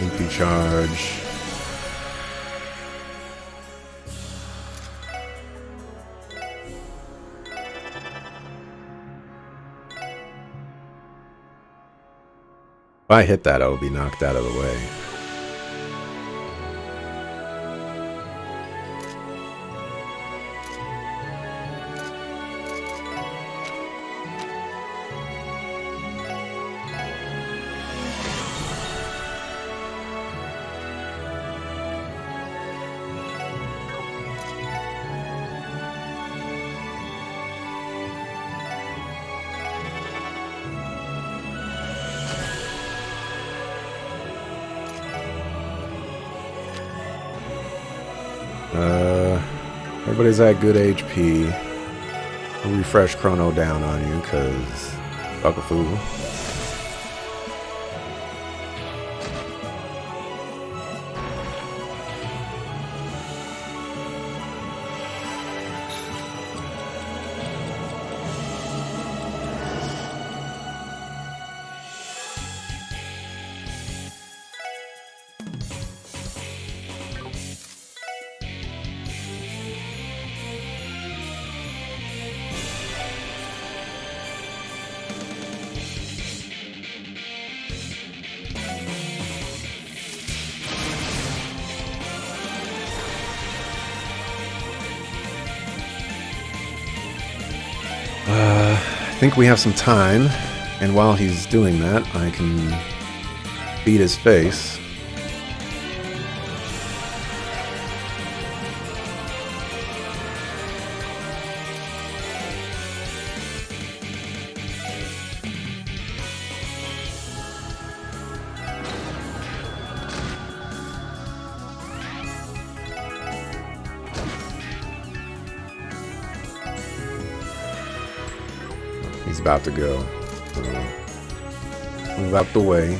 Empty charge. If I hit that, I'll be knocked out of the way. Everybody's at good HP. I'll refresh chrono down on you, cause fuck a fool. I think we have some time, and while he's doing that, I can beat his face. He's about to go. Move out the way.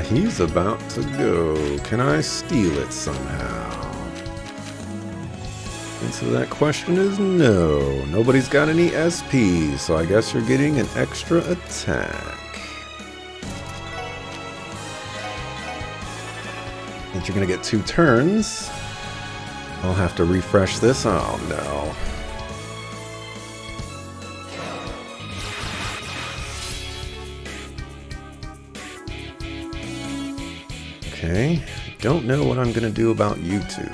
He's about to go. Can I steal it somehow? Answer to that question is no. Nobody's got any SP, so I guess you're getting an extra attack. Means you're gonna get 2 turns. I'll have to refresh this. Oh no. Okay, don't know what I'm gonna do about you two.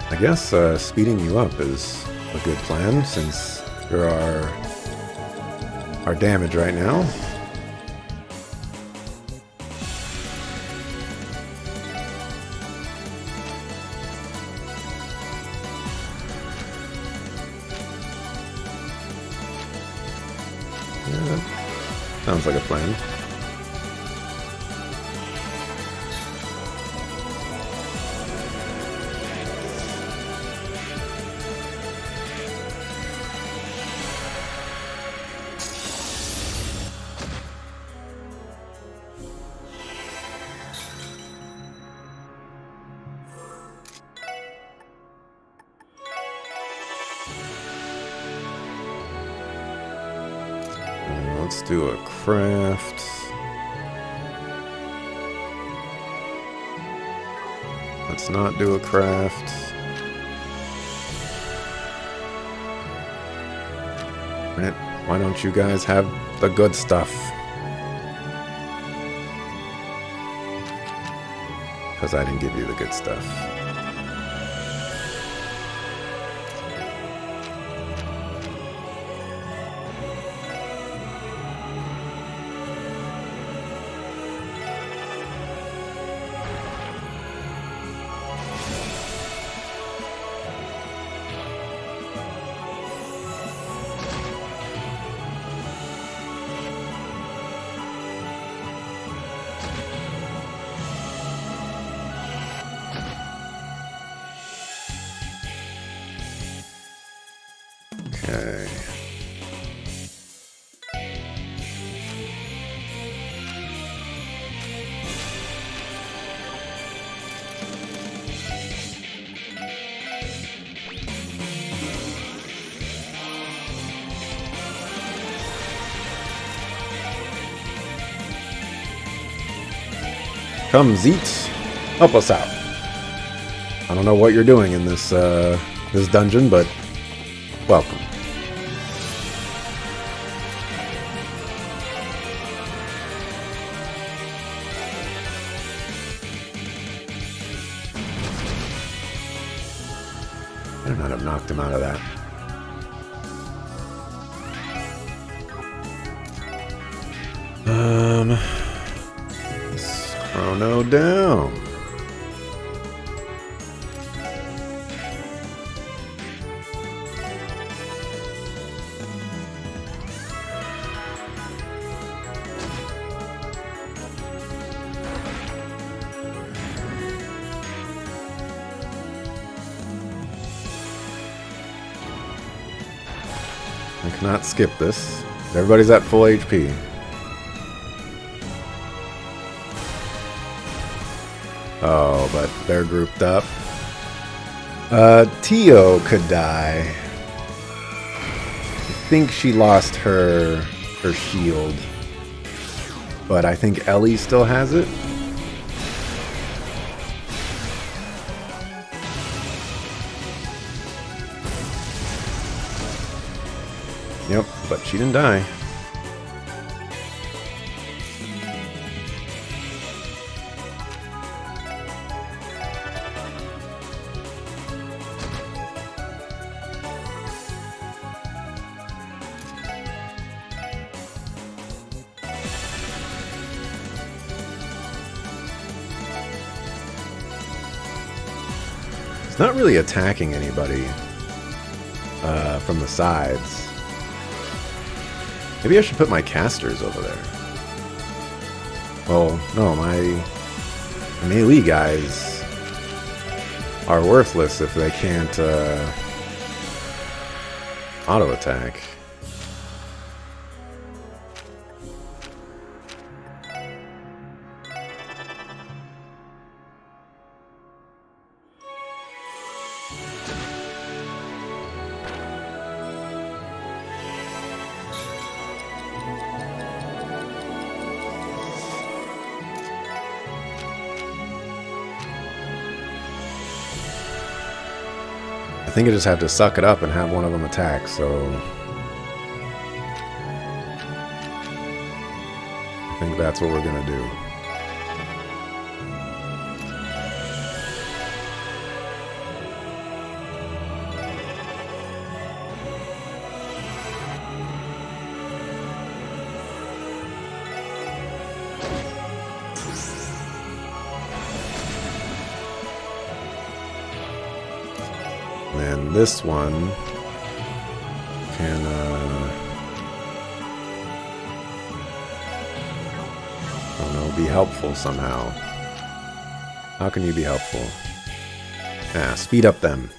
I guess speeding you up is a good plan since you're our damage right now. Yeah, that sounds like a plan. Let's do a craft. Let's not do a craft. Why don't you guys have the good stuff? Because I didn't give you the good stuff. Okay. Come, Zeet, help us out. I don't know what you're doing in this this dungeon, but welcome. I don't know how to knock him out of that. Let's chrono down. I cannot skip this. Everybody's at full HP. Oh, but they're grouped up. Tio could die. I think she lost her shield. But I think Ellie still has it. Yep, but she didn't die. It's not really attacking anybody from the sides. Maybe I should put my casters over there. Well, no, my melee guys are worthless if they can't auto attack. think I just have to suck it up and have one of them attack, so... I think that's what we're gonna do. And this one can, I don't know, be helpful somehow. How can you be helpful? Ah, speed up them.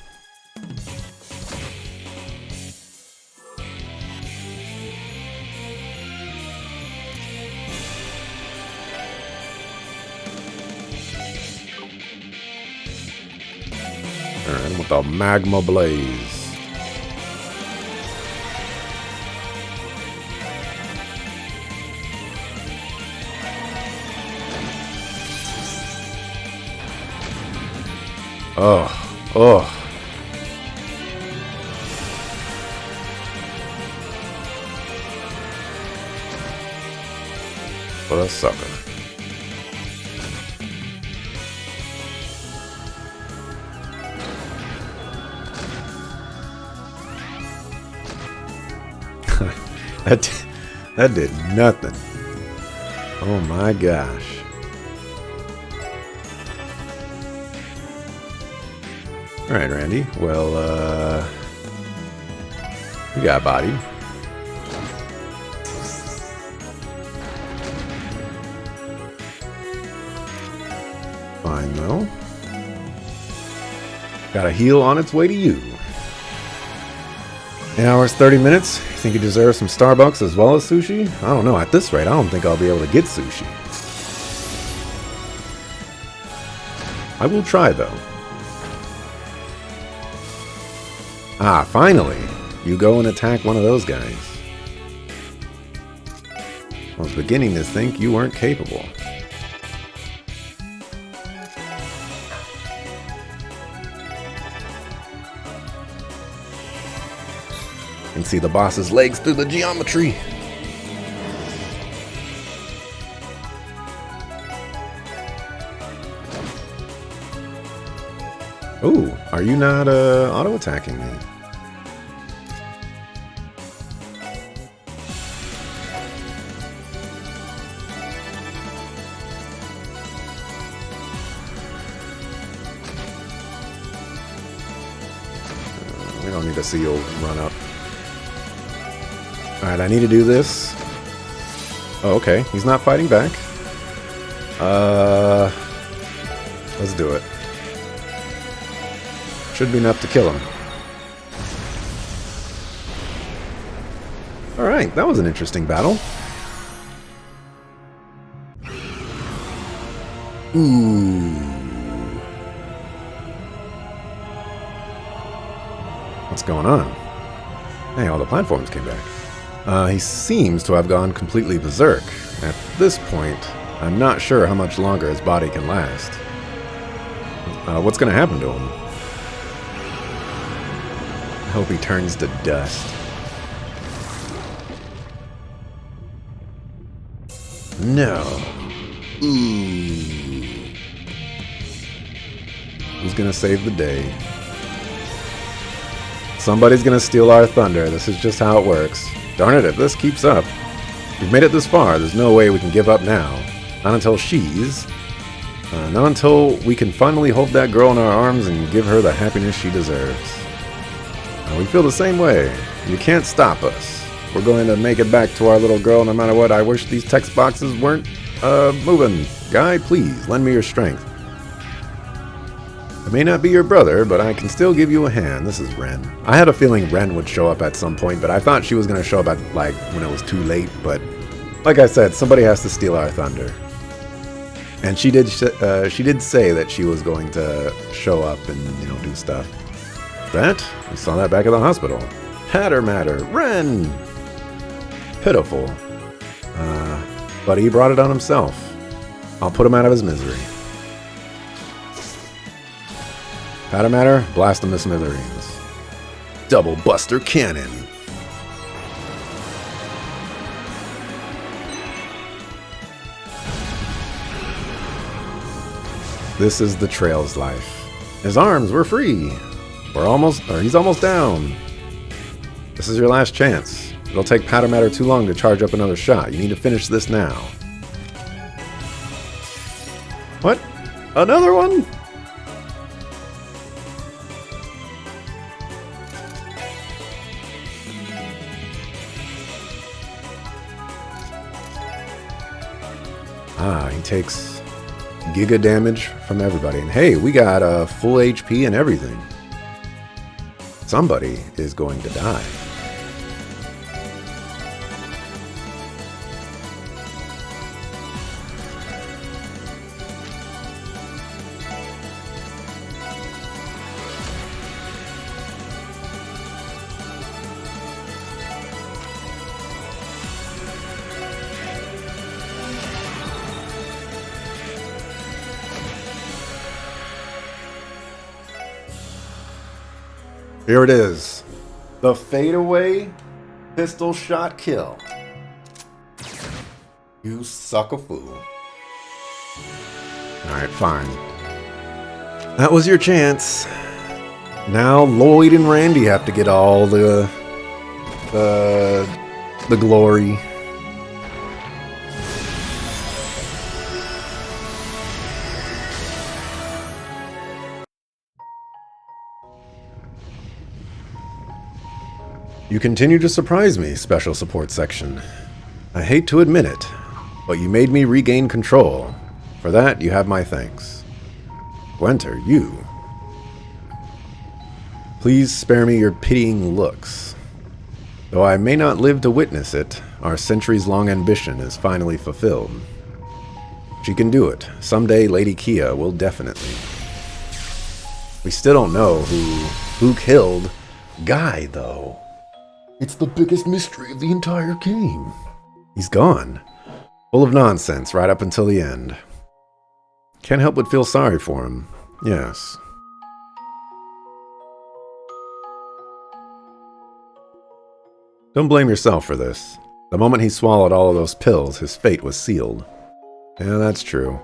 Alright, with the Magma Blaze. Oh, oh. What a sucker. That did nothing. Oh my gosh. Alright, Randy. Well, you got bodied. Fine, though. Got a heal on its way to you. 8 hours, 30 minutes. You think you deserve some Starbucks as well as sushi? I don't know. At this rate, I don't think I'll be able to get sushi. I will try, though. Ah, finally! You go and attack one of those guys. I was beginning to think you weren't capable. You can see the boss's legs through the geometry. Ooh, are you not auto-attacking me? We don't need to see you run up. Alright, I need to do this. Oh, okay. He's not fighting back. Let's do it. Should be enough to kill him. Alright, that was an interesting battle. Ooh. What's going on? Hey, all the platforms came back. He seems to have gone completely berserk. At this point, I'm not sure how much longer his body can last. What's gonna happen to him? I hope he turns to dust. No. Ooh. Who's gonna save the day? Somebody's gonna steal our thunder. This is just how it works. Darn it, if this keeps up. We've made it this far. There's no way we can give up now. Not until she's... not until we can finally hold that girl in our arms and give her the happiness she deserves. We feel the same way. You can't stop us. We're going to make it back to our little girl no matter what. I wish these text boxes weren't moving. Guy, please, lend me your strength. I may not be your brother, but I can still give you a hand. This is Ren. I had a feeling Ren would show up at some point, but I thought she was going to show up at, like, when it was too late. But, like I said, somebody has to steal our thunder. And she did say that she was going to show up and, you know, do stuff. That? We saw that back at the hospital. Hatter matter. Ren! Pitiful. But he brought it on himself. I'll put him out of his misery. Hatter matter, blast him to smithereens. double buster cannon. This is the Trail's life. His arms were free. He's almost down. This is your last chance. It'll take Powder Matter too long to charge up another shot. You need to finish this now. What? Another one? He takes giga damage from everybody. And hey, we got a full HP and everything. Somebody is going to die. Here it is. The fadeaway pistol shot kill. You suck a fool. Alright, fine. That was your chance. Now Lloyd and Randy have to get all the glory. You continue to surprise me, Special Support Section. I hate to admit it, but you made me regain control. For that, you have my thanks. Gwenter, you. Please spare me your pitying looks. Though I may not live to witness it, our centuries-long ambition is finally fulfilled. She can do it. Someday, Lady Kia will definitely. We still don't know who killed Guy, though. It's the biggest mystery of the entire game. He's gone. Full of nonsense right up until the end. Can't help but feel sorry for him. Yes. Don't blame yourself for this. The moment he swallowed all of those pills, his fate was sealed. Yeah, that's true.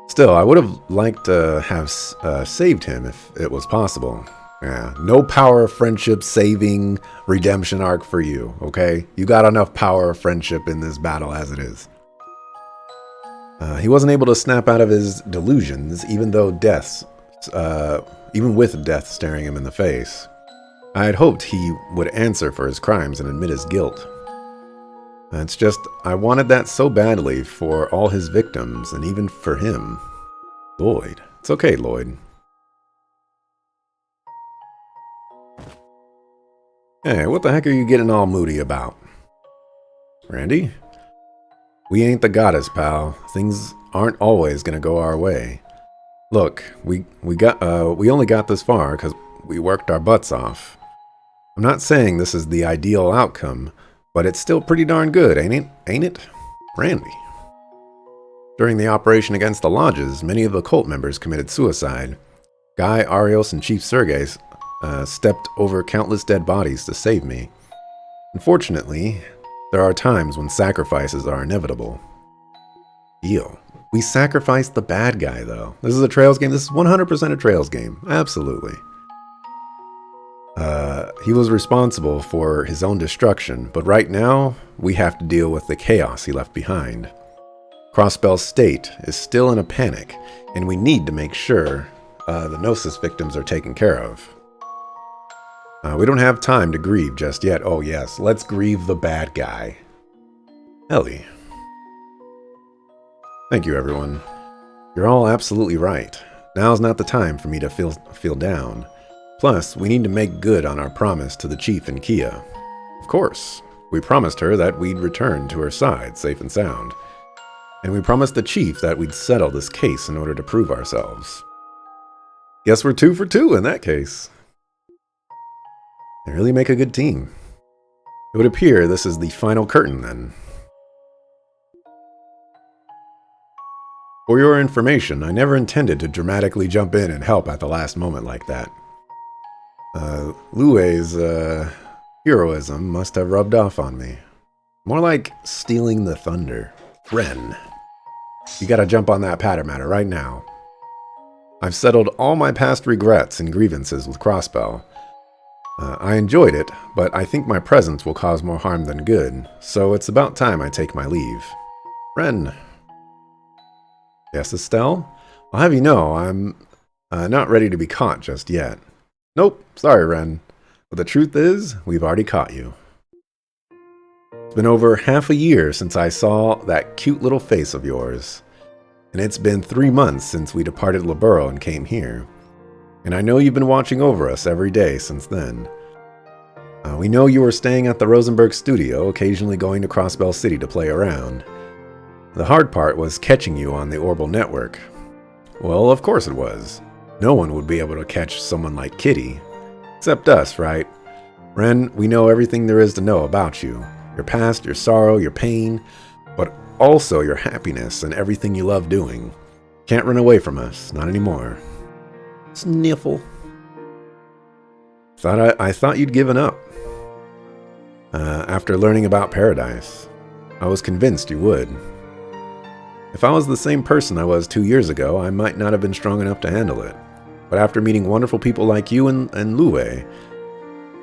Still, I would have liked to have saved him if it was possible. Yeah, no power of friendship saving redemption arc for you, okay? You got enough power of friendship in this battle as it is. He wasn't able to snap out of his delusions, even with death staring him in the face. I had hoped he would answer for his crimes and admit his guilt. It's just, I wanted that so badly for all his victims, and even for him. Lloyd. It's okay, Lloyd. Hey, what the heck are you getting all moody about? Randy? We ain't the goddess, pal. Things aren't always gonna go our way. Look, we only got this far because we worked our butts off. I'm not saying this is the ideal outcome, but it's still pretty darn good, ain't it? Randy. During the operation against the lodges, many of the cult members committed suicide. Guy, Arios, and Chief Sergei stepped over countless dead bodies to save me. Unfortunately, there are times when sacrifices are inevitable. Deal. We sacrificed the bad guy, though. This is a Trails game. This is 100% a Trails game. Absolutely. He was responsible for his own destruction, but right now, we have to deal with the chaos he left behind. Crossbell's state is still in a panic, and we need to make sure the Gnosis victims are taken care of. We don't have time to grieve just yet. Oh yes, let's grieve the bad guy. Ellie. Thank you, everyone. You're all absolutely right. Now's not the time for me to feel down. Plus, we need to make good on our promise to the Chief and Kia. Of course, we promised her that we'd return to her side, safe and sound. And we promised the Chief that we'd settle this case in order to prove ourselves. Guess we're 2 for 2 in that case. They really make a good team. It would appear this is the final curtain, then. For your information, I never intended to dramatically jump in and help at the last moment like that. Lue's heroism must have rubbed off on me. More like stealing the thunder. Ren, you gotta jump on that patter matter right now. I've settled all my past regrets and grievances with Crossbell. I enjoyed it, but I think my presence will cause more harm than good, so it's about time I take my leave. Ren. Yes, Estelle? I'll have you know, I'm not ready to be caught just yet. Nope, sorry, Ren. But the truth is, we've already caught you. It's been over half a year since I saw that cute little face of yours. And it's been 3 months since we departed Liberl and came here. And I know you've been watching over us every day since then. We know you were staying at the Rosenberg studio, occasionally going to Crossbell City to play around. The hard part was catching you on the Orbital network. Well, of course it was. No one would be able to catch someone like Kitty. Except us, right? Ren, we know everything there is to know about you. Your past, your sorrow, your pain, but also your happiness and everything you love doing. Can't run away from us, not anymore. Sniffle. I thought you'd given up. After learning about Paradise, I was convinced you would. If I was the same person I was 2 years ago, I might not have been strong enough to handle it. But after meeting wonderful people like you and Lue,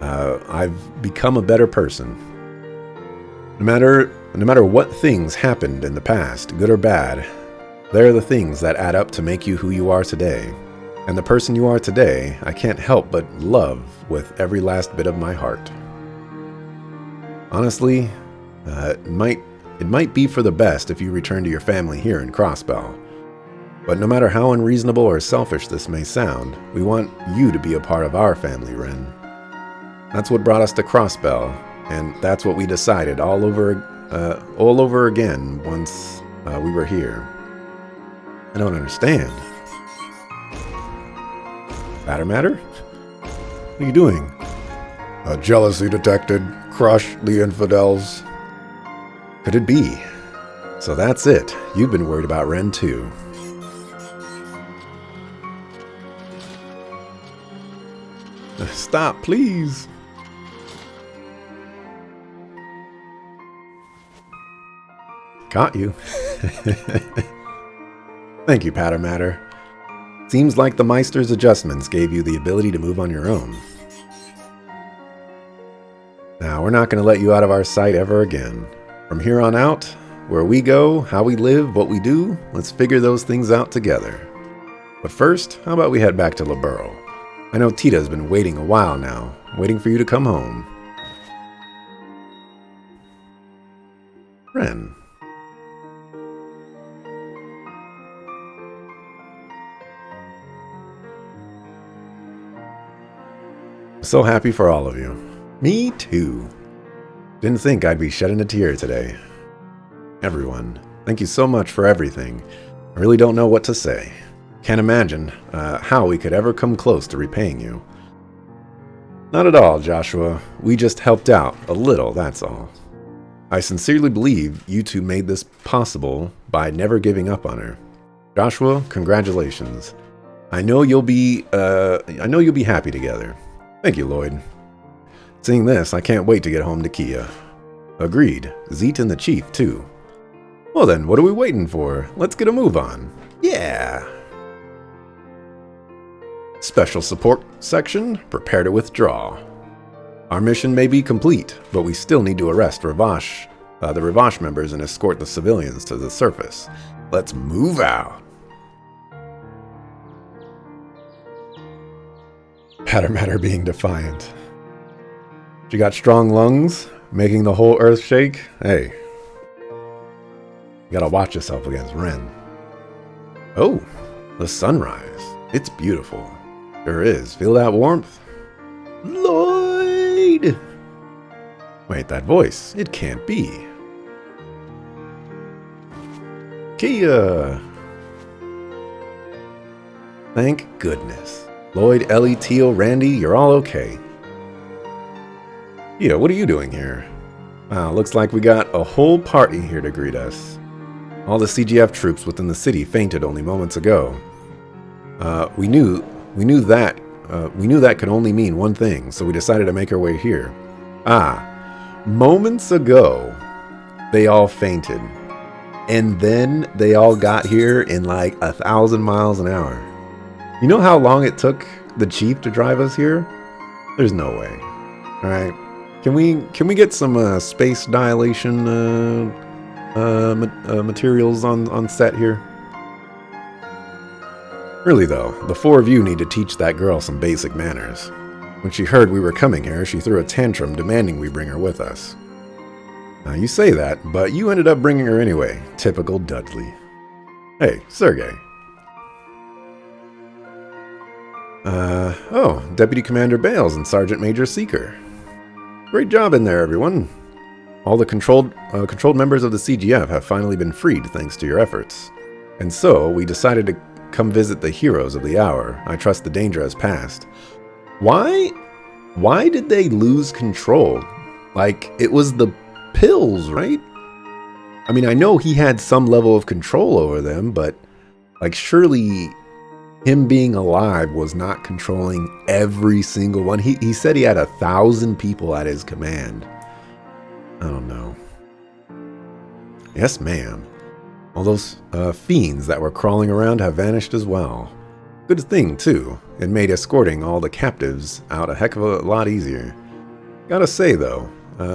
I've become a better person. No matter what things happened in the past, good or bad, they're the things that add up to make you who you are today. And the person you are today, I can't help but love with every last bit of my heart. Honestly, it might be for the best if you return to your family here in Crossbell. But no matter how unreasonable or selfish this may sound, we want you to be a part of our family, Ren. That's what brought us to Crossbell, and that's what we decided all over again once we were here. I don't understand. Matter? What are you doing? Jealousy detected. Crush the infidels. Could it be? So that's it. You've been worried about Ren too. Stop, please. Caught you. Thank you, Patter Matter. Seems like the Meister's adjustments gave you the ability to move on your own. Now, we're not going to let you out of our sight ever again. From here on out, where we go, how we live, what we do, let's figure those things out together. But first, how about we head back to Liberl? I know Tita's been waiting a while now, waiting for you to come home. Ren. So happy for all of you. Me too. Didn't think I'd be shedding a tear today. Everyone, thank you so much for everything. I really don't know what to say. Can't imagine how we could ever come close to repaying you. Not at all, Joshua. We just helped out a little, that's all. I sincerely believe you two made this possible by never giving up on her. Joshua, congratulations. I know you'll be happy together. Thank you, Lloyd. Seeing this, I can't wait to get home to Kia. Agreed. Zeet and the Chief, too. Well then, what are we waiting for? Let's get a move on. Yeah! Special support section, prepare to withdraw. Our mission may be complete, but we still need to arrest the Ravash members and escort the civilians to the surface. Let's move out. Patter Matter being defiant. She got strong lungs, making the whole earth shake. Hey, you gotta watch yourself against Ren. Oh, the sunrise. It's beautiful. Sure is. Feel that warmth? Lloyd! Wait, that voice. It can't be. Kia! Thank goodness. Lloyd, Ellie, Teal, Randy, you're all okay. Yeah, what are you doing here? Wow, looks like we got a whole party here to greet us. All the CGF troops within the city fainted only moments ago. We knew that that could only mean one thing, so we decided to make our way here. Moments ago, they all fainted. And then they all got here in like 1,000 miles an hour. You know how long it took the chief to drive us here? There's no way. All right. Can we get some space dilation materials on set here? Really though, the four of you need to teach that girl some basic manners. When she heard we were coming here, she threw a tantrum demanding we bring her with us. Now you say that, but you ended up bringing her anyway. Typical Dudley. Hey, Sergey. Deputy Commander Bales and Sergeant Major Seeker. Great job in there, everyone. All the controlled members of the CGF have finally been freed thanks to your efforts. And so, we decided to come visit the heroes of the hour. I trust the danger has passed. Why did they lose control? Like, it was the pills, right? I mean, I know he had some level of control over them, but like surely him being alive was not controlling every single one. He said he had 1,000 people at his command. I don't know. Yes, ma'am. All those fiends that were crawling around have vanished as well. Good thing, too. It made escorting all the captives out a heck of a lot easier. Gotta say, though,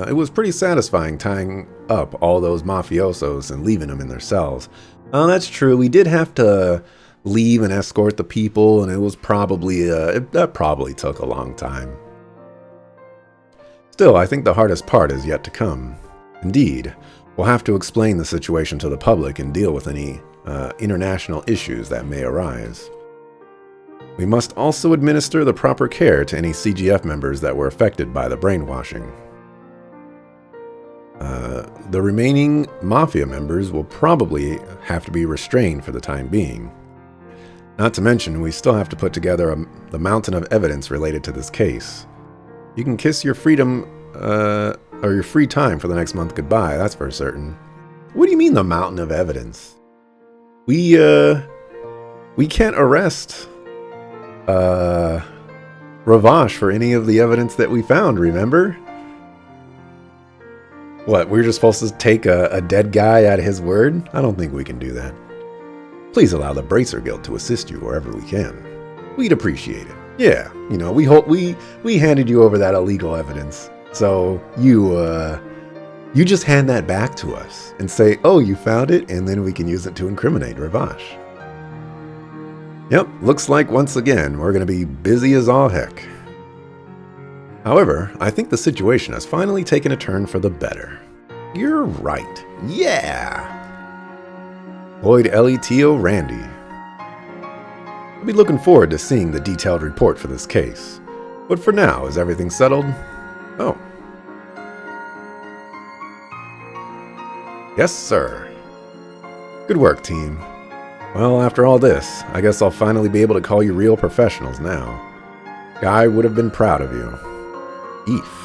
it was pretty satisfying tying up all those mafiosos and leaving them in their cells. Oh, that's true. We did have to leave and escort the people, and it was probably that probably took a long time. Still, I think the hardest part is yet to come. Indeed, we'll have to explain the situation to the public and deal with any international issues that may arise. We must also administer the proper care to any CGF members that were affected by the brainwashing. The remaining Mafia members will probably have to be restrained for the time being. Not to mention, we still have to put together the mountain of evidence related to this case. You can kiss your freedom, or your free time for the next month goodbye, that's for certain. What do you mean, the mountain of evidence? We can't arrest, Ravash for any of the evidence that we found, remember? What, we're just supposed to take a dead guy at his word? I don't think we can do that. Please allow the Bracer Guild to assist you wherever we can. We'd appreciate it. Yeah, you know, we handed you over that illegal evidence. So you just hand that back to us and say, oh, you found it, and then we can use it to incriminate Ravash. Yep, looks like once again we're going to be busy as all heck. However, I think the situation has finally taken a turn for the better. You're right. Yeah! Lloyd L.E.T.O. Randy. I'll be looking forward to seeing the detailed report for this case. But for now, is everything settled? Oh. Yes, sir. Good work, team. Well, after all this, I guess I'll finally be able to call you real professionals now. Guy would have been proud of you. Eve.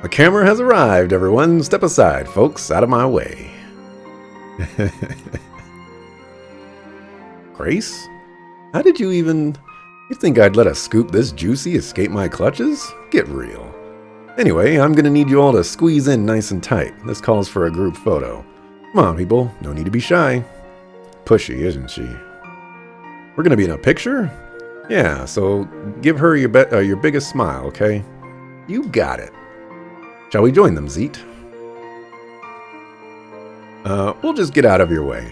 The camera has arrived, everyone. Step aside, folks. Out of my way. Grace? How did you even... You think I'd let a scoop this juicy escape my clutches? Get real. Anyway, I'm gonna need you all to squeeze in nice and tight. This calls for a group photo. Come on, people. No need to be shy. Pushy, isn't she? We're gonna be in a picture? Yeah, so give her your biggest smile, okay? You got it. Shall we join them, Zeet? We'll just get out of your way.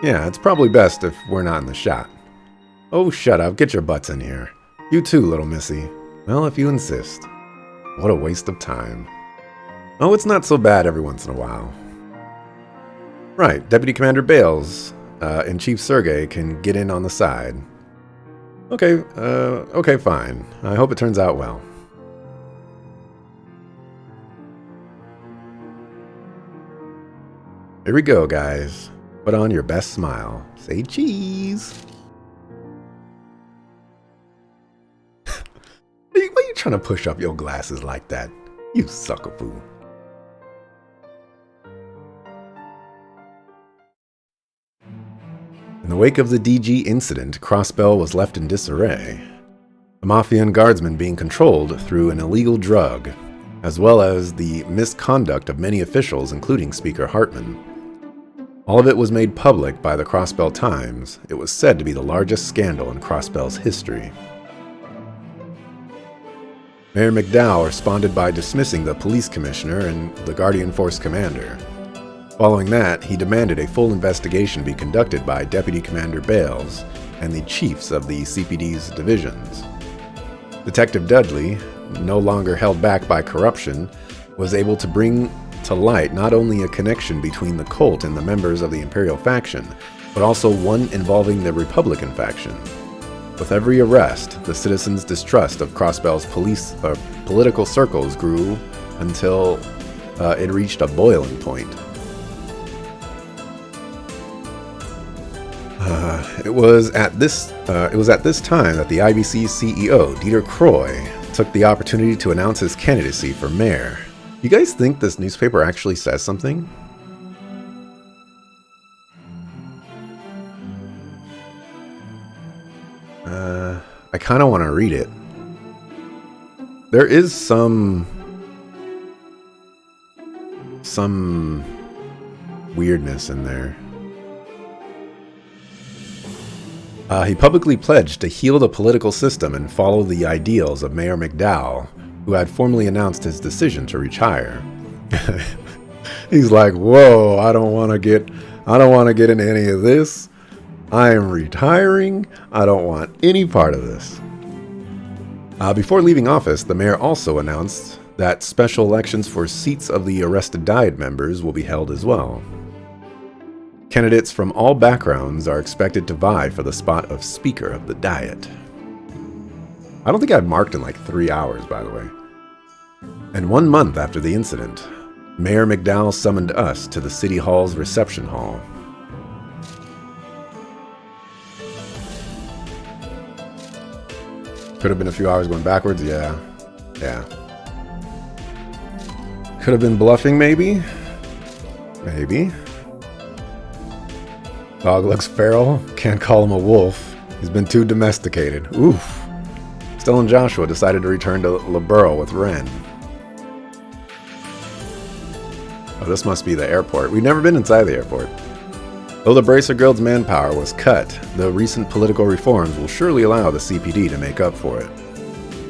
Yeah, it's probably best if we're not in the shot. Oh, shut up. Get your butts in here. You too, little missy. Well, if you insist. What a waste of time. Oh, it's not so bad every once in a while. Right, Deputy Commander Bales and Chief Sergey can get in on the side. Okay, fine. I hope it turns out well. Here we go, guys. Put on your best smile. Say cheese. Why are you trying to push up your glasses like that? You suckapoo. In the the wake of the DG incident, Crossbell was left in disarray. The Mafia and Guardsmen being controlled through an illegal drug, as well as the misconduct of many officials, including Speaker Hartman. All of it was made public by the Crossbell Times. It was said to be the largest scandal in Crossbell's history. Mayor McDowell responded by dismissing the police commissioner and the Guardian Force commander. Following that, he demanded a full investigation be conducted by Deputy Commander Bales and the chiefs of the CPD's divisions. Detective Dudley, no longer held back by corruption, was able to bring to light not only a connection between the cult and the members of the Imperial faction, but also one involving the Republican faction. With every arrest, the citizens' distrust of Crossbell's political circles grew until it reached a boiling point. It was at this time that the IBC's CEO, Dieter Croy, took the opportunity to announce his candidacy for mayor. You guys think this newspaper actually says something? I kind of want to read it. There is some weirdness in there. He publicly pledged to heal the political system and follow the ideals of Mayor McDowell, who had formally announced his decision to retire. He's like, "Whoa, I don't want to get into any of this. I am retiring. I don't want any part of this." Before leaving office, the mayor also announced that special elections for seats of the arrested Diet members will be held as well. Candidates from all backgrounds are expected to vie for the spot of Speaker of the Diet. I don't think I've marked in like 3 hours, by the way. And 1 month after the incident, Mayor McDowell summoned us to the City Hall's reception hall. Could have been a few hours going backwards, yeah. Could have been bluffing, maybe? Maybe. Dog looks feral. Can't call him a wolf. He's been too domesticated. Oof. Still and Joshua decided to return to LeBurrow with Ren. Oh, this must be the airport. We've never been inside the airport. Though the Bracer Guild's manpower was cut, the recent political reforms will surely allow the CPD to make up for it.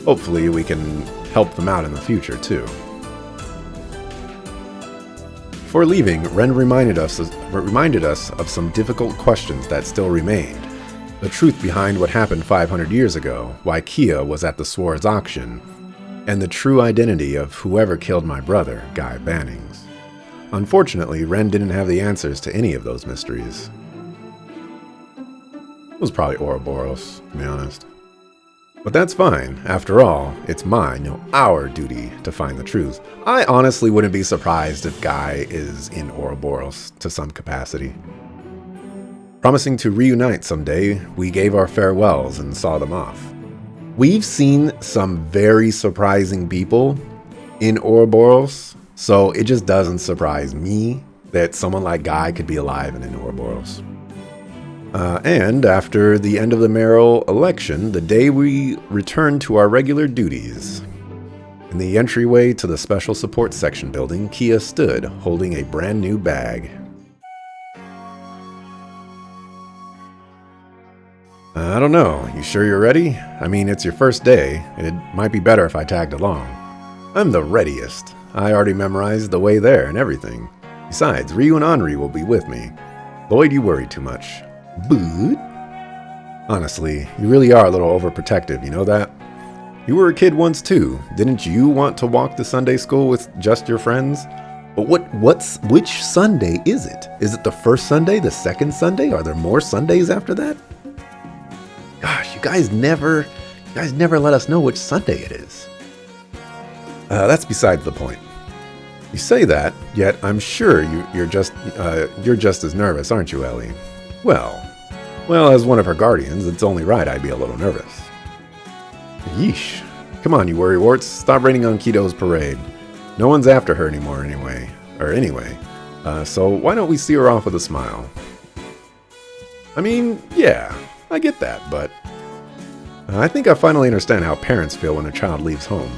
Hopefully we can help them out in the future, too. Before leaving, Ren reminded us of some difficult questions that still remained. The truth behind what happened 500 years ago, why Kia was at the Swords auction, and the true identity of whoever killed my brother, Guy Bannings. Unfortunately, Ren didn't have the answers to any of those mysteries. It was probably Ouroboros, to be honest. But that's fine. After all, it's our duty to find the truth. I honestly wouldn't be surprised if Guy is in Ouroboros to some capacity. Promising to reunite someday, we gave our farewells and saw them off. We've seen some very surprising people in Ouroboros, so it just doesn't surprise me that someone like Guy could be alive and in Ouroboros. And after the end of the mayoral election, the day we returned to our regular duties. In the entryway to the Special Support Section building, Kia stood, holding a brand new bag. I don't know, you sure you're ready? I mean, it's your first day. It might be better if I tagged along. I'm the readiest. I already memorized the way there and everything. Besides, Ryu and Henri will be with me. Lloyd, you worry too much. But honestly, you really are a little overprotective, you know that? You were a kid once too. Didn't you want to walk to Sunday school with just your friends? But which Sunday is it? Is it the first Sunday, the second Sunday? Are there more Sundays after that? Gosh, you guys never let us know which Sunday it is. That's besides the point. You say that, yet I'm sure you're just as nervous, aren't you, Ellie? Well, as one of her guardians, it's only right I'd be a little nervous. Yeesh. Come on, you worrywarts. Stop raining on Kido's parade. No one's after her anymore anyway. So why don't we see her off with a smile? I mean, yeah, I get that, but I think I finally understand how parents feel when a child leaves home.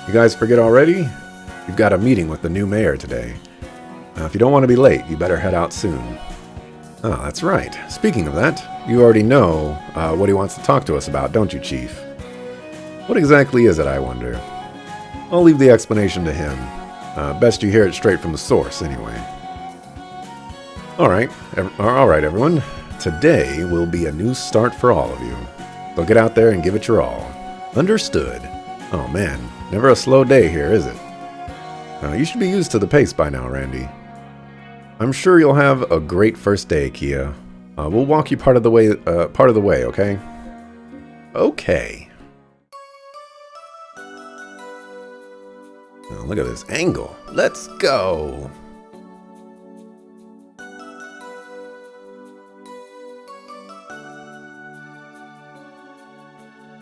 You guys forget already? You've got a meeting with the new mayor today. If you don't want to be late, you better head out soon. Oh, that's right. Speaking of that, you already know what he wants to talk to us about, don't you, Chief? What exactly is it, I wonder? I'll leave the explanation to him. Best you hear it straight from the source, anyway. All right, everyone. Today will be a new start for all of you. So get out there and give it your all. Understood. Oh man, never a slow day here, is it? You should be used to the pace by now, Randy. I'm sure you'll have a great first day, Kia. We'll walk you part of the way, okay? Okay. Oh, look at this angle. Let's go.